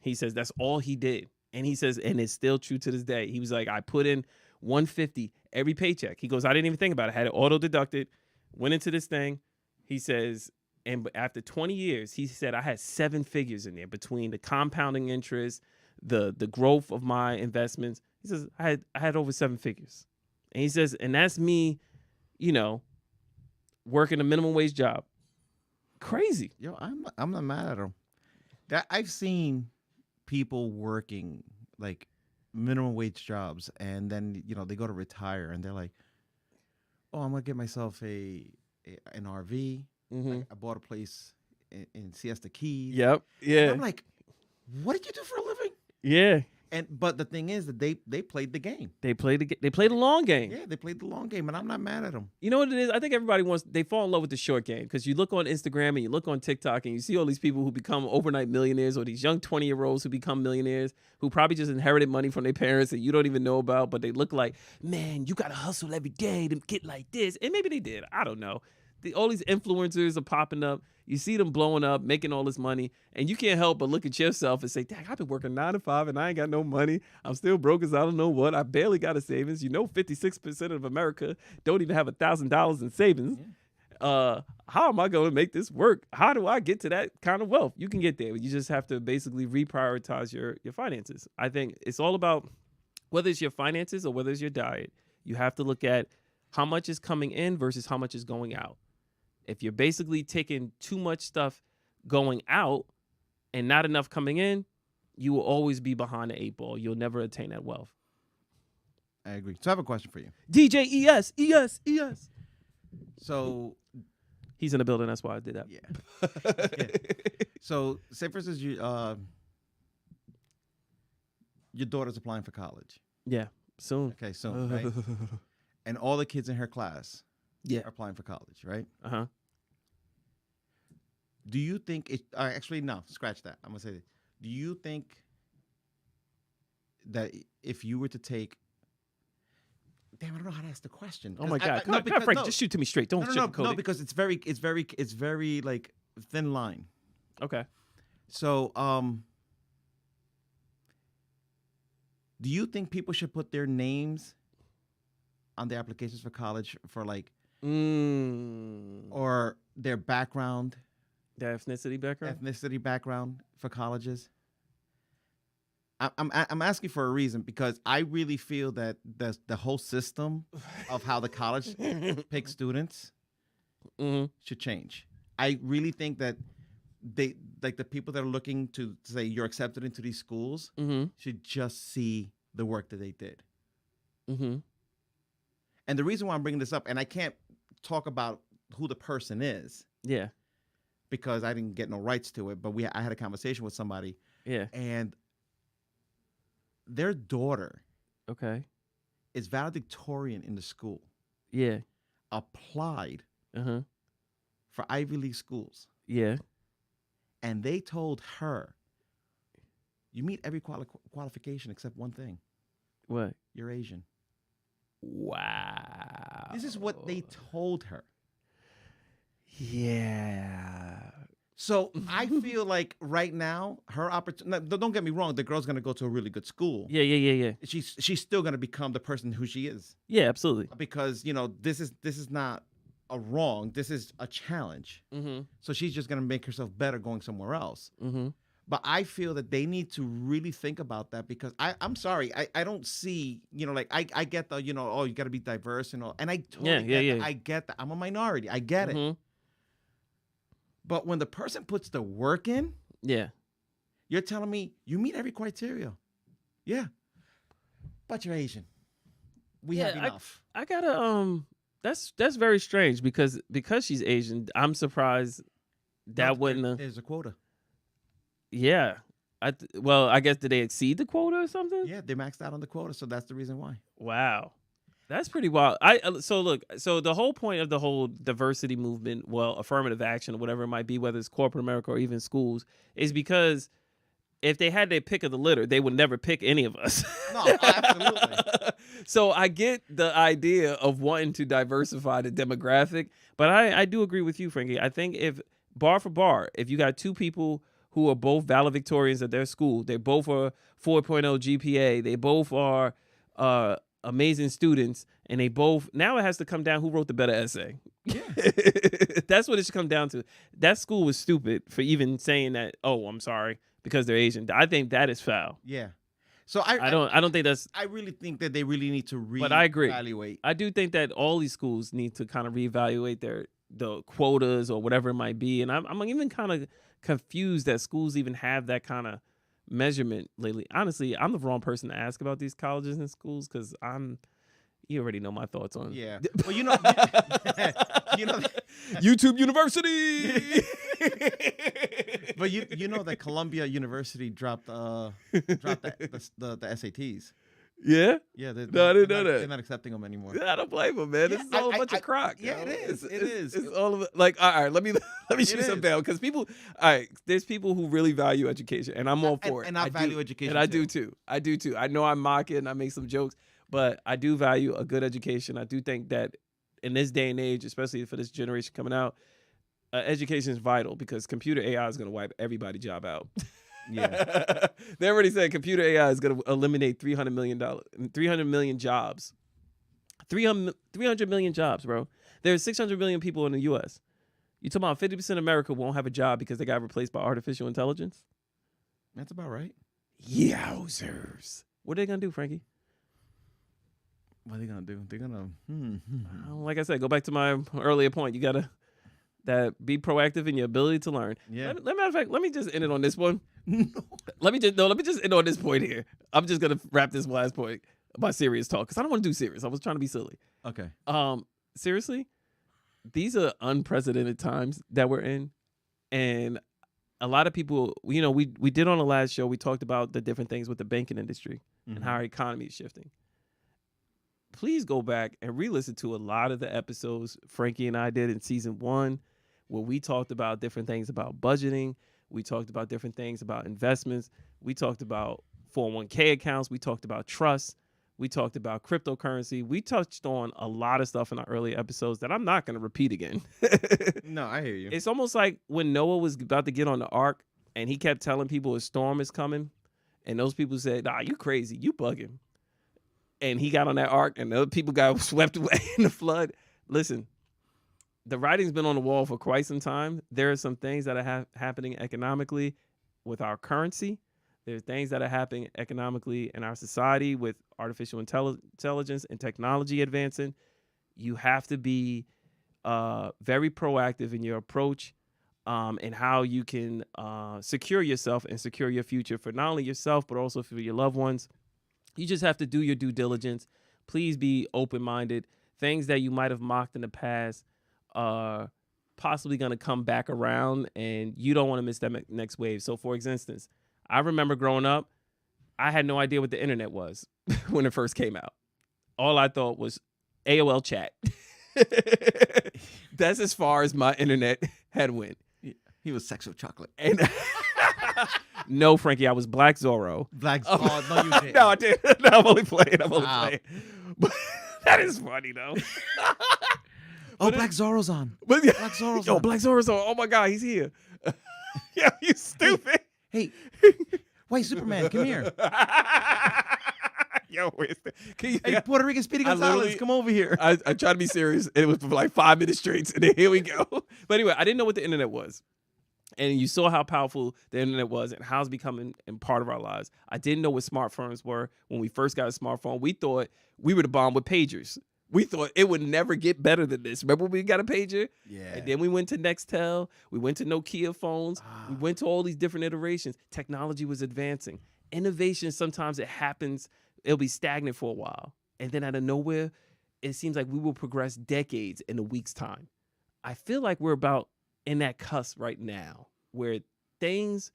He says that's all he did. And he says, and it's still true to this day. He was like, I put in $150 every paycheck. He goes, I didn't even think about it. I had it auto deducted, went into this thing. He says, and after 20 years, he said, I had 7 figures in there between the compounding interest, the growth of my investments. He says, I had over 7 figures. And he says, and that's me, working a minimum wage job. Crazy. Yo, I'm not mad at him. I've seen people working like minimum wage jobs, and then they go to retire, and they're like, "Oh, I'm gonna get myself an RV. Mm-hmm. I bought a place in Siesta Keys." Yep. Yeah. And I'm like, "What did you do for a living?" Yeah. But the thing is that they played the game. They played the long game. Yeah, they played the long game, and I'm not mad at them. You know what it is? I think everybody they fall in love with the short game, because you look on Instagram and you look on TikTok and you see all these people who become overnight millionaires, or these young 20-year-olds who become millionaires who probably just inherited money from their parents that you don't even know about, but they look like, man, you got to hustle every day to get like this. And maybe they did. I don't know. All these influencers are popping up. You see them blowing up, making all this money, and you can't help but look at yourself and say, dang, I've been working 9 to 5 and I ain't got no money. I'm still broke as I don't know what. I barely got a savings. 56% of America don't even have $1,000 in savings. Yeah. How am I going to make this work? How do I get to that kind of wealth? You can get there. You just have to basically reprioritize your finances. I think it's all about, whether it's your finances or whether it's your diet, you have to look at how much is coming in versus how much is going out. If you're basically taking too much stuff going out and not enough coming in, you will always be behind the 8 ball. You'll never attain that wealth. I agree. So I have a question for you. DJ ES. So he's in the building. That's why I did that. Yeah. So, say for instance, your daughter's applying for college. Yeah, soon. Okay, soon, right? And all the kids in her class are applying for college, right? Uh-huh. Do you think it? Actually, no. Scratch that. I'm gonna say this. Do you think that if you were to take, damn, I don't know how to ask the question. Oh my God! No, Frank, just shoot to me straight. Don't sugarcoat no, it. because it's very like thin line. Okay. So, do you think people should put their names on the applications for college for like, or their background? Their ethnicity background for colleges. I'm asking for a reason because I really feel that the whole system of how the college picks students should change. I really think that they like the people that are looking to say you're accepted into these schools should just see the work that they did. And the reason why I'm bringing this up, and I can't talk about who the person is. Yeah. Because I didn't get no rights to it, but I had a conversation with somebody. Yeah. And their daughter is valedictorian in the school. Yeah. Applied for Ivy League schools. Yeah. And they told her, you meet every qualification except one thing. What? You're Asian. Wow. This is what they told her. Yeah. So I feel like right now her opportunity. Don't get me wrong. The girl's gonna go to a really good school. Yeah. She's still gonna become the person who she is. Yeah, absolutely. Because this is not a wrong. This is a challenge. So she's just gonna make herself better going somewhere else. But I feel that they need to really think about that because I'm sorry, I don't see, like I get the, oh, you got to be diverse and all, and I totally get that. I get that. I'm a minority. I get it. But when the person puts the work in, you're telling me you meet every criteria. Yeah. But you're Asian. We have enough. I gotta that's very strange because she's Asian, I'm surprised that wouldn't there's a quota. Yeah. I guess did they exceed the quota or something? Yeah, they maxed out on the quota, so that's the reason why. Wow. That's pretty wild. So the whole point of the whole diversity movement, affirmative action or whatever it might be, whether it's corporate America or even schools, is because if they had their pick of the litter, they would never pick any of us. No, absolutely. So I get the idea of wanting to diversify the demographic, but I do agree with you, Frankie. I think if bar for bar, if you got two people who are both valedictorians at their school, they both are 4.0 GPA, they both are amazing students, and they both, now it has to come down who wrote the better essay. Yeah. That's what it should come down to. That school was stupid for even saying that, oh, I'm sorry, because they're Asian. I think that is foul. Yeah. So I don't think that's, I really think that they really need to reevaluate. But I agree. I do think that all these schools need to kind of reevaluate the quotas or whatever it might be. And I'm even kind of confused that schools even have that kind of measurement lately. Honestly, I'm the wrong person to ask about these colleges and schools because you already know my thoughts on. Yeah. Well, you know YouTube University. But you know that Columbia University dropped the SATs. Yeah? Yeah. No, I didn't know that. They're not accepting them anymore. I don't blame them, man. This is all a bunch of crock. Yeah, it is. It is. It's all of it. Like, all right, let me shoot something down because there's people who really value education, and I'm all for it. And I value education, and I do too. I know I'm mocking, I make some jokes, but I do value a good education. I do think that in this day and age, especially for this generation coming out, education is vital because computer AI is going to wipe everybody's job out. Yeah. They already said computer AI is going to eliminate $300 million jobs. 300 million jobs, bro. There's 600 million people in the U.S. You talking about 50% of America won't have a job because they got replaced by artificial intelligence? That's about right. Yowzers. What are they going to do, Frankie? What are they going to do? They're going to... Like I said, go back to my earlier point. You got to be proactive in your ability to learn. Yeah. Matter of fact, let me just end it on this one. Let me just end on this point here. I'm just going to wrap this last point about serious talk because I don't want to do serious. I was trying to be silly. Okay. Seriously, these are unprecedented times that we're in, and a lot of people, you know, we did on the last show, we talked about the different things with the banking industry and how our economy is shifting. Please go back and re-listen to a lot of the episodes Frankie and I did in season 1, where we talked about different things about budgeting. We talked about different things about investments. We talked about 401k accounts. We talked about trust. We talked about cryptocurrency. We touched on a lot of stuff in our earlier episodes that I'm not going to repeat again. No, I hear you. It's almost like when Noah was about to get on the ark and he kept telling people a storm is coming. And those people said, nah, you crazy. You bugging. And he got on that ark and the other people got swept away in the flood. Listen, the writing's been on the wall for quite some time. There are some things that are happening economically with our currency. There's things that are happening economically in our society with artificial intelligence and technology advancing. You have to be very proactive in your approach and how you can secure yourself and secure your future for not only yourself, but also for your loved ones. You just have to do your due diligence. Please be open-minded. Things that you might have mocked in the past are possibly going to come back around, and you don't want to miss that next wave. So, for instance, I remember growing up, I had no idea what the internet was when it first came out. All I thought was AOL chat. That's as far as my internet had went. He was sex with chocolate. And no, Frankie, I was Black Zorro. Black Zorro. Oh, no, you didn't. No, I did. No, I'm only playing. Playing. But that is funny, though. Oh, Black Zorro's on. But, Black Zorro's on. Black Zorro's on. Oh, my God, he's here. Yeah, you stupid. Hey, wait, Superman, come here. Yo, hey, Puerto Rican Speedy Gonzalez, come over here. I tried to be serious, and it was for like 5 minutes straight, and then here we go. But anyway, I didn't know what the internet was. And you saw how powerful the internet was and how it's becoming a part of our lives. I didn't know what smartphones were. When we first got a smartphone, we thought we were the bomb with pagers. We thought it would never get better than this. Remember when we got a pager? Yeah. And then we went to Nextel. We went to Nokia phones. We went to all these different iterations. Technology was advancing. Innovation, sometimes it happens. It'll be stagnant for a while. And then out of nowhere, it seems like we will progress decades in a week's time. I feel like we're about in that cusp right now where things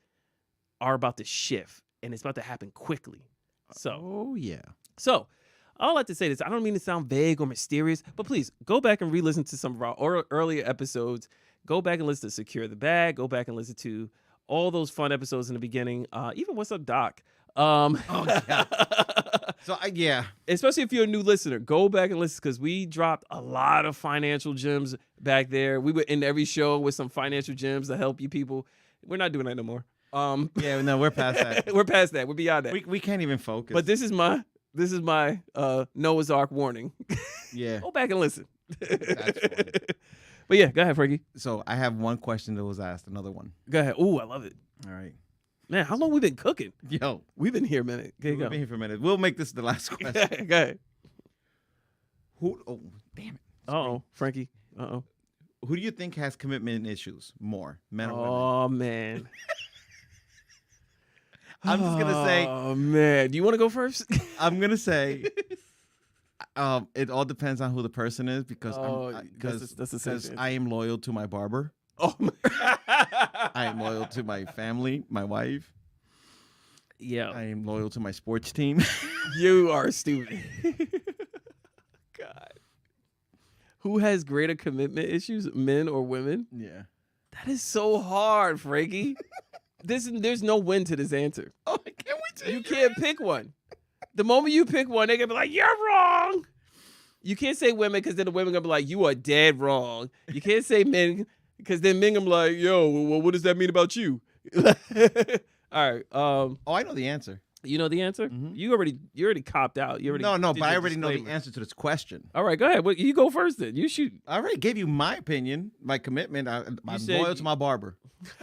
are about to shift and it's about to happen quickly. Oh, yeah. So, I like to say this. I don't mean to sound vague or mysterious, but please go back and re-listen to some of our earlier episodes. Go back and listen to Secure the Bag. Go back and listen to all those fun episodes in the beginning. Even What's Up, Doc? Yeah. So, yeah. Especially if you're a new listener, go back and listen because we dropped a lot of financial gems back there. We were in every show with some financial gems to help you people. We're not doing that no more. Yeah, no, we're past that. We're past that. We're beyond that. We can't even focus. But this is my Noah's Ark warning. Yeah. Go back and listen. That's funny. But yeah, go ahead, Frankie. So I have one question that was asked, another one. Go ahead. Ooh, I love it. All right. Man, how long we been cooking? Yo. We've been here a minute. We've been here for a minute. We'll make this the last question. Go ahead. Oh, damn it. Uh-oh, Frankie. Uh-oh. Who do you think has commitment issues more, men or women? Oh, man. I'm just going to say. Oh, man. Do you want to go first? I'm going to say it all depends on who the person is because I am loyal to my barber. Oh, I am loyal to my family, my wife. Yeah. I am loyal to my sports team. You are stupid. God. Who has greater commitment issues, men or women? Yeah. That is so hard, Frankie. There's no win to this answer. Oh, I can't wait to You can't pick one. The moment you pick one, they're going to be like, you're wrong. You can't say women because then the women going to be like, you are dead wrong. You can't say men because then men going to be like, yo, well, what does that mean about you? All right. I know the answer. You know the answer? Mm-hmm. You already copped out. You already No, but I already know the answer to this question. All right, go ahead. Well, you go first then. You shoot. I already gave you my opinion, my commitment. I'm loyal to my barber.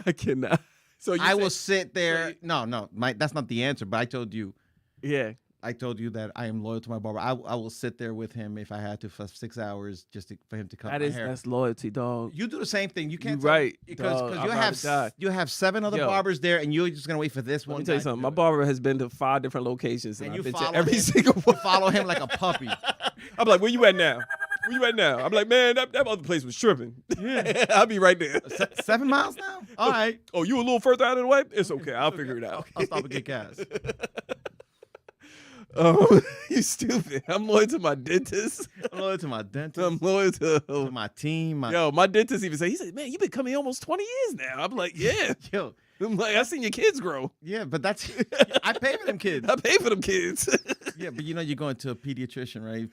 I cannot. So I will sit there. That's not the answer. But I told you. Yeah. I told you that I am loyal to my barber. I will sit there with him if I had to for 6 hours for him to cut my hair. That's loyalty, dog. You do the same thing. You can't. You're right. Because you have 7 other barbers there, and you're just gonna wait for this one. Let me tell you something. My barber has been to 5 different locations, and I've been to follow every him. single You one. follow him like a puppy. I'm like, where you at now? Where you at now? I'm like, man, that other place was tripping. Yeah. I'll be right there. 7 miles now? All right. Oh, you a little further out of the way? It's okay. I'll figure it out. I'll stop and get gas. Oh, you stupid. I'm loyal to my dentist. I'm loyal to my dentist. I'm loyal to my team. Yo, my dentist even said, he said, man, you've been coming almost 20 years now. I'm like, yeah. Yo. I'm like, I seen your kids grow. Yeah, but that's I pay for them kids. I pay for them kids. Yeah, but you're going to a pediatrician, right?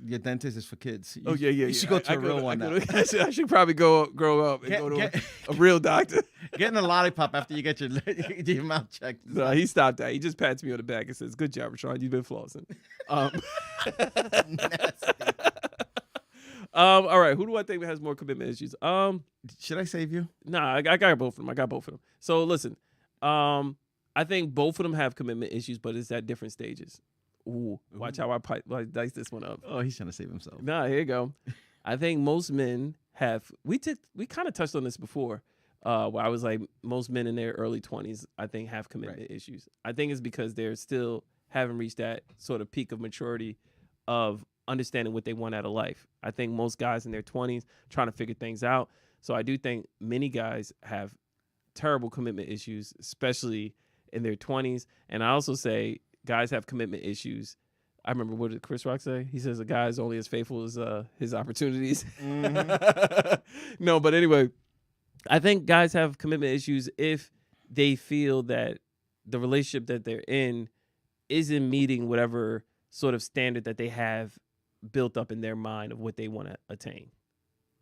Your dentist is for kids. You should yeah. go to a real one now. I should probably grow up and go to a real doctor. Getting a lollipop after you get your mouth checked. No, he stopped that. He just pats me on the back and says, good job, Rashawn. You've been flossing. All right, who do I think has more commitment issues? Should I save you? Nah, I got both of them. So listen, I think both of them have commitment issues, but it's at different stages. Ooh, watch how I dice this one up. Oh, he's trying to save himself. Nah, here you go. I think most men have. We kind of touched on this before, where I was like, most men in their early 20s, I think, have commitment issues. I think it's because they're still haven't reached that sort of peak of maturity of understanding what they want out of life. I think most guys in their 20s trying to figure things out. So I do think many guys have terrible commitment issues, especially in their 20s. And I also say guys have commitment issues. I remember, what did Chris Rock say? He says a guy is only as faithful as his opportunities. Mm-hmm. No, but anyway, I think guys have commitment issues if they feel that the relationship that they're in isn't meeting whatever sort of standard that they have built up in their mind of what they want to attain.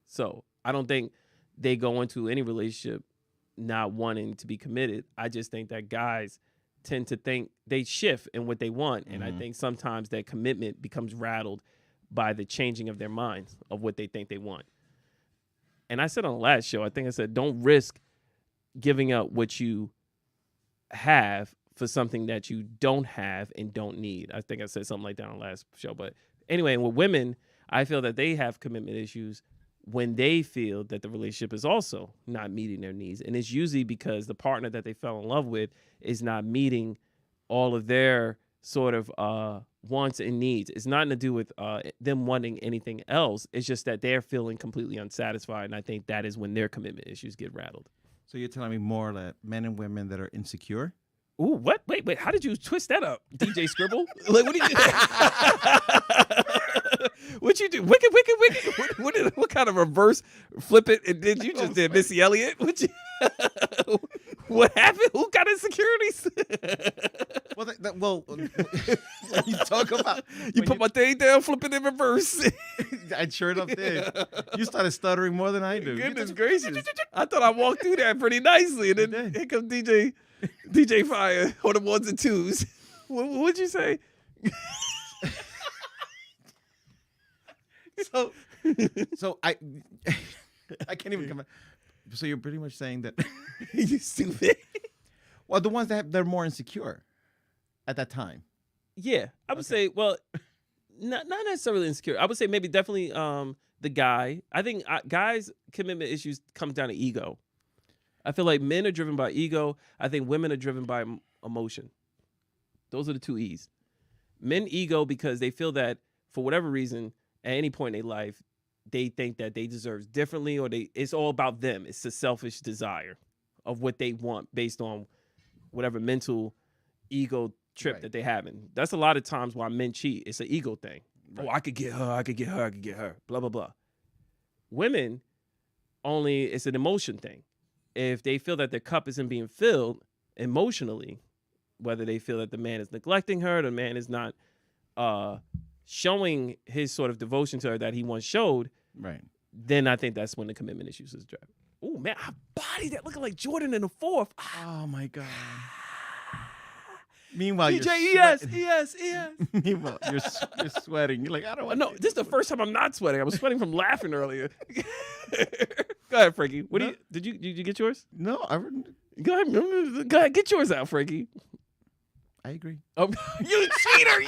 So I don't think they go into any relationship not wanting to be committed. I just think that guys tend to think they shift in what they want. And I think sometimes that commitment becomes rattled by the changing of their minds of what they think they want. And I said on the last show, I think I said, don't risk giving up what you have for something that you don't have and don't need. I think I said something like that on the last show. But anyway, with women, I feel that they have commitment issues when they feel that the relationship is also not meeting their needs. And it's usually because the partner that they fell in love with is not meeting all of their sort of wants and needs. It's nothing to do with them wanting anything else. It's just that they're feeling completely unsatisfied. And I think that is when their commitment issues get rattled. So you're telling me more that men and women that are insecure? Ooh, what? Wait. How did you twist that up, DJ Scribble? Like, what did you do? What you do? Wicked. What kind of reverse flip it? And did you just did Missy Elliott? What happened? Who got insecurities? Well, when you talk about... You put my thing down, flip it in reverse. I sure enough did. You started stuttering more than I do. Goodness gracious. I thought I walked through that pretty nicely. And then here comes DJ Fire on the ones and twos. What'd you say? So I can't even come back. So you're pretty much saying that you stupid. Well, the ones they're more insecure at that time. Yeah, I would say. Well, not necessarily insecure. I would say maybe definitely the guy. I think guys' commitment issues comes down to ego. I feel like men are driven by ego. I think women are driven by emotion. Those are the two E's. Men ego because they feel that for whatever reason, at any point in their life, they think that they deserve differently, or it's all about them. It's a selfish desire of what they want based on whatever mental ego trip that they're having. That's a lot of times why men cheat. It's an ego thing. Right. Oh, I could get her, blah, blah, blah. Women, only it's an emotion thing. If they feel that their cup isn't being filled emotionally, whether they feel that the man is neglecting her, the man is not showing his sort of devotion to her that he once showed, right? Then I think that's when the commitment issues is driving. Oh man, I bodied that looking like Jordan in the fourth. Oh my God. Meanwhile, DJ, yes. Meanwhile, you're sweating. You're like, I don't want. No, this is the first time I'm not sweating. I was sweating from laughing earlier. Go ahead, Frankie. Did you get yours? No, I wouldn't. Go ahead, get yours out, Frankie. I agree. Oh, you cheater!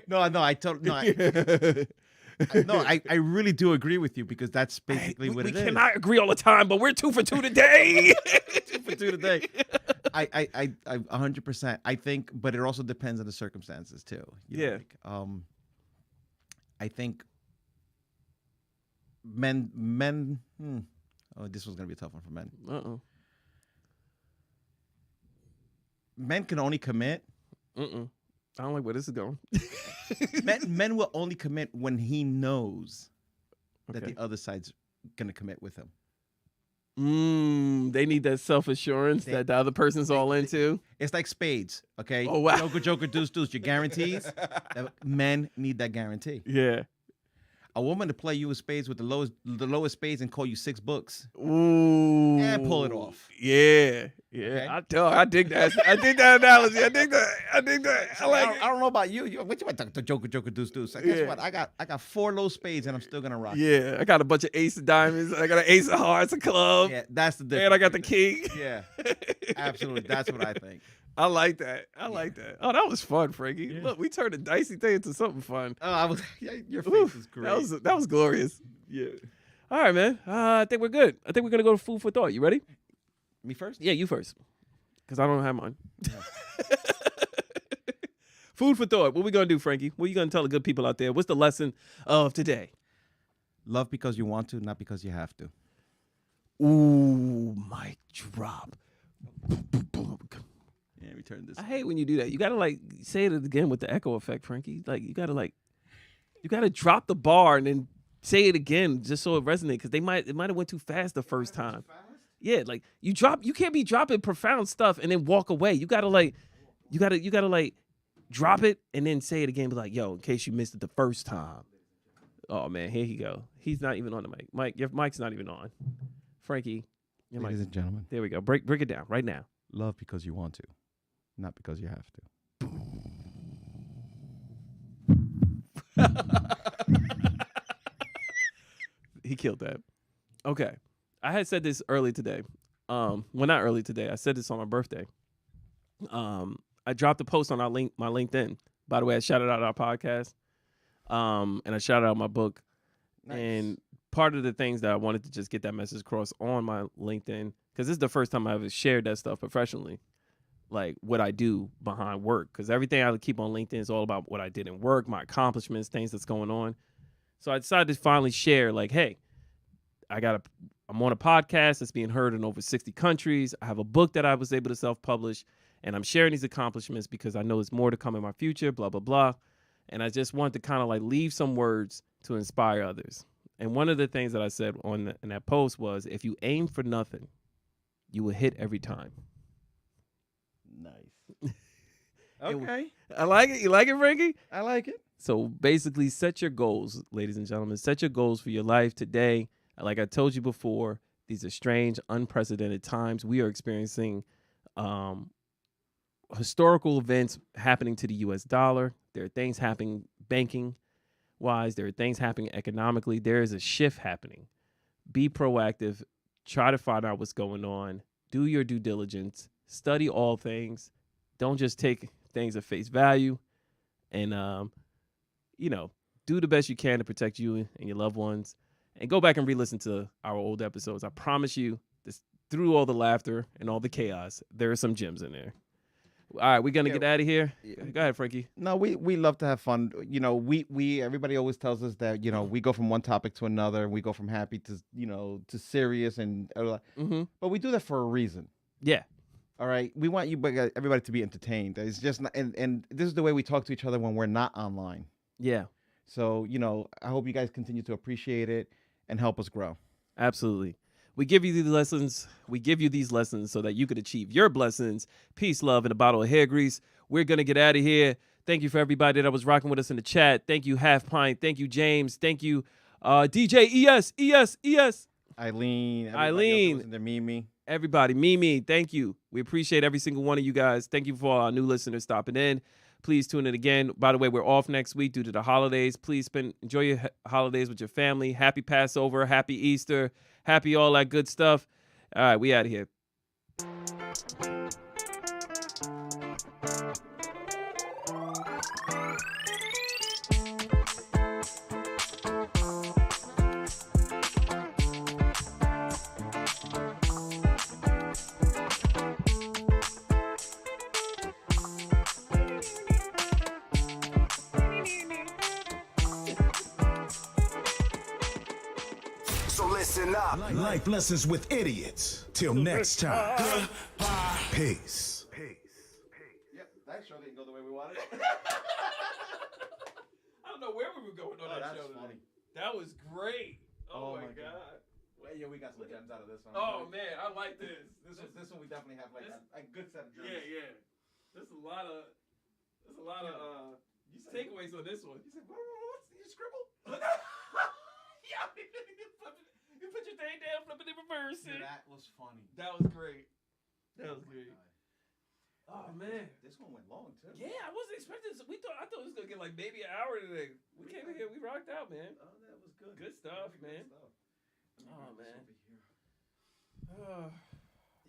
No, I really do agree with you because that's basically what it is. We cannot agree all the time, but we're 2 for 2 today. 2 for 2 today. I 100%. I think, but it also depends on the circumstances too. You know, I think men. Oh, this was gonna be a tough one for men. Men can only commit. I don't like where this is going. men will only commit when he knows that the other side's gonna commit with him. They need that self-assurance that the other person's all into. It's like spades, okay? Oh, wow. Joker, deuce, your guarantees. Men need that guarantee. Yeah. A woman to play you with spades with the lowest spades and call you 6 books. Ooh. And pull it off. Yeah. Okay? I dig that. I dig that analogy. I dig that. I like it. I don't know about you. What you want the Joker, deuce. Guess what? I got 4 low spades and I'm still gonna rock. Yeah. I got a bunch of ace of diamonds. I got an ace of hearts, a club. Yeah, that's the difference. And I got the king. Yeah. Absolutely. That's what I think. I like that. Oh, that was fun, Frankie. Yeah. Look, we turned a dicey thing into something fun. Oh, your face was great. That was glorious. Yeah. All right, man. I think we're good. I think we're gonna go to food for thought. You ready? Me first? Yeah, you first. Because I don't have mine. Yeah. Food for thought. What we gonna do, Frankie? What are you gonna tell the good people out there? What's the lesson of today? Love because you want to, not because you have to. Ooh, mic drop. Yeah, we turned this. I hate when you do that. You gotta say it again with the echo effect, Frankie. You gotta drop the bar and then say it again just so it resonates. Because it might have went too fast the first time. Yeah, you can't be dropping profound stuff and then walk away. You gotta drop it and then say it again. Be like, yo, in case you missed it the first time. Oh man, here you go. He's not even on the mic. Mike, your mic's not even on. Frankie, your mic. Ladies and gentlemen. There we go. Break it down right now. Love because you want to, not because you have to. He killed that. Okay. I had said this early today. Well, not early today. I said this on my birthday. I dropped a post on my LinkedIn. By the way, I shouted out our podcast. And I shouted out my book. Nice. And part of the things that I wanted to just get that message across on my LinkedIn, because this is the first time I ever shared that stuff professionally, like what I do behind work. Because everything I keep on LinkedIn is all about what I did in work, my accomplishments, things that's going on. So I decided to finally share, hey, I'm on a podcast that's being heard in over 60 countries. I have a book that I was able to self-publish, and I'm sharing these accomplishments because I know there's more to come in my future, blah, blah, blah. And I just wanted to kind of leave some words to inspire others. And one of the things that I said in that post was, if you aim for nothing, you will hit every time. Nice. Okay. I like it. You like it, Frankie? I like it. So basically, set your goals, ladies and gentlemen. Set your goals for your life today. Like I told you before, these are strange, unprecedented times. We are experiencing historical events happening to the U.S. dollar. There are things happening banking-wise. There are things happening economically. There is a shift happening. Be proactive. Try to find out what's going on. Do your due diligence. Study all things. Don't just take things at face value. And, do the best you can to protect you and your loved ones. And go back and re-listen to our old episodes. I promise you, through all the laughter and all the chaos, there are some gems in there. All right, we're gonna get out of here. Go ahead, Frankie. No, we love to have fun. We everybody always tells us that we go from one topic to another. We go from happy to to serious, and but we do that for a reason. Yeah. All right. We want everybody to be entertained. It's just not, and this is the way we talk to each other when we're not online. Yeah. So I hope you guys continue to appreciate it and help us grow. Absolutely. We give you these lessons. We give you these lessons so that you could achieve your blessings. Peace, love, and a bottle of hair grease. We're going to get out of here. Thank you for everybody that was rocking with us in the chat. Thank you, Half Pint. Thank you, James. Thank you, DJ ES. Eileen. Mimi. Everybody. Mimi, thank you. We appreciate every single one of you guys. Thank you for all our new listeners stopping in. Please tune in again. By the way, we're off next week due to the holidays. Please enjoy your holidays with your family. Happy Passover. Happy Easter. Happy all that good stuff. All right, we out of here. Listen up. Life lessons with idiots. Till next time. Peace. Yep, that show didn't go the way we wanted. I don't know where we were going on that show. That's funny. That was great. Oh my god. Well, yeah, we got some gems out of this one. Oh man, I like this. This one we definitely have like a good set of gems. Yeah. There's a lot of takeaways on this one. You said, what's you scribble? Yeah, you put your thing down, flip it in reverse. Yeah, that was funny. That was great. Oh man, this one went long too. Yeah, I wasn't expecting this. I thought it was gonna get like maybe an hour today. We came in here, we rocked out, man. Oh, that was good. Good stuff, man. Oh man.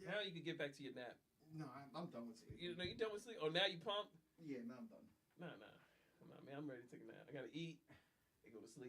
Now you can get back to your nap. No, I'm done with sleep. You done with sleep? Oh, now you pumped? Yeah, now I'm done. Nah, man. I'm ready to take a nap. I gotta eat and go to sleep.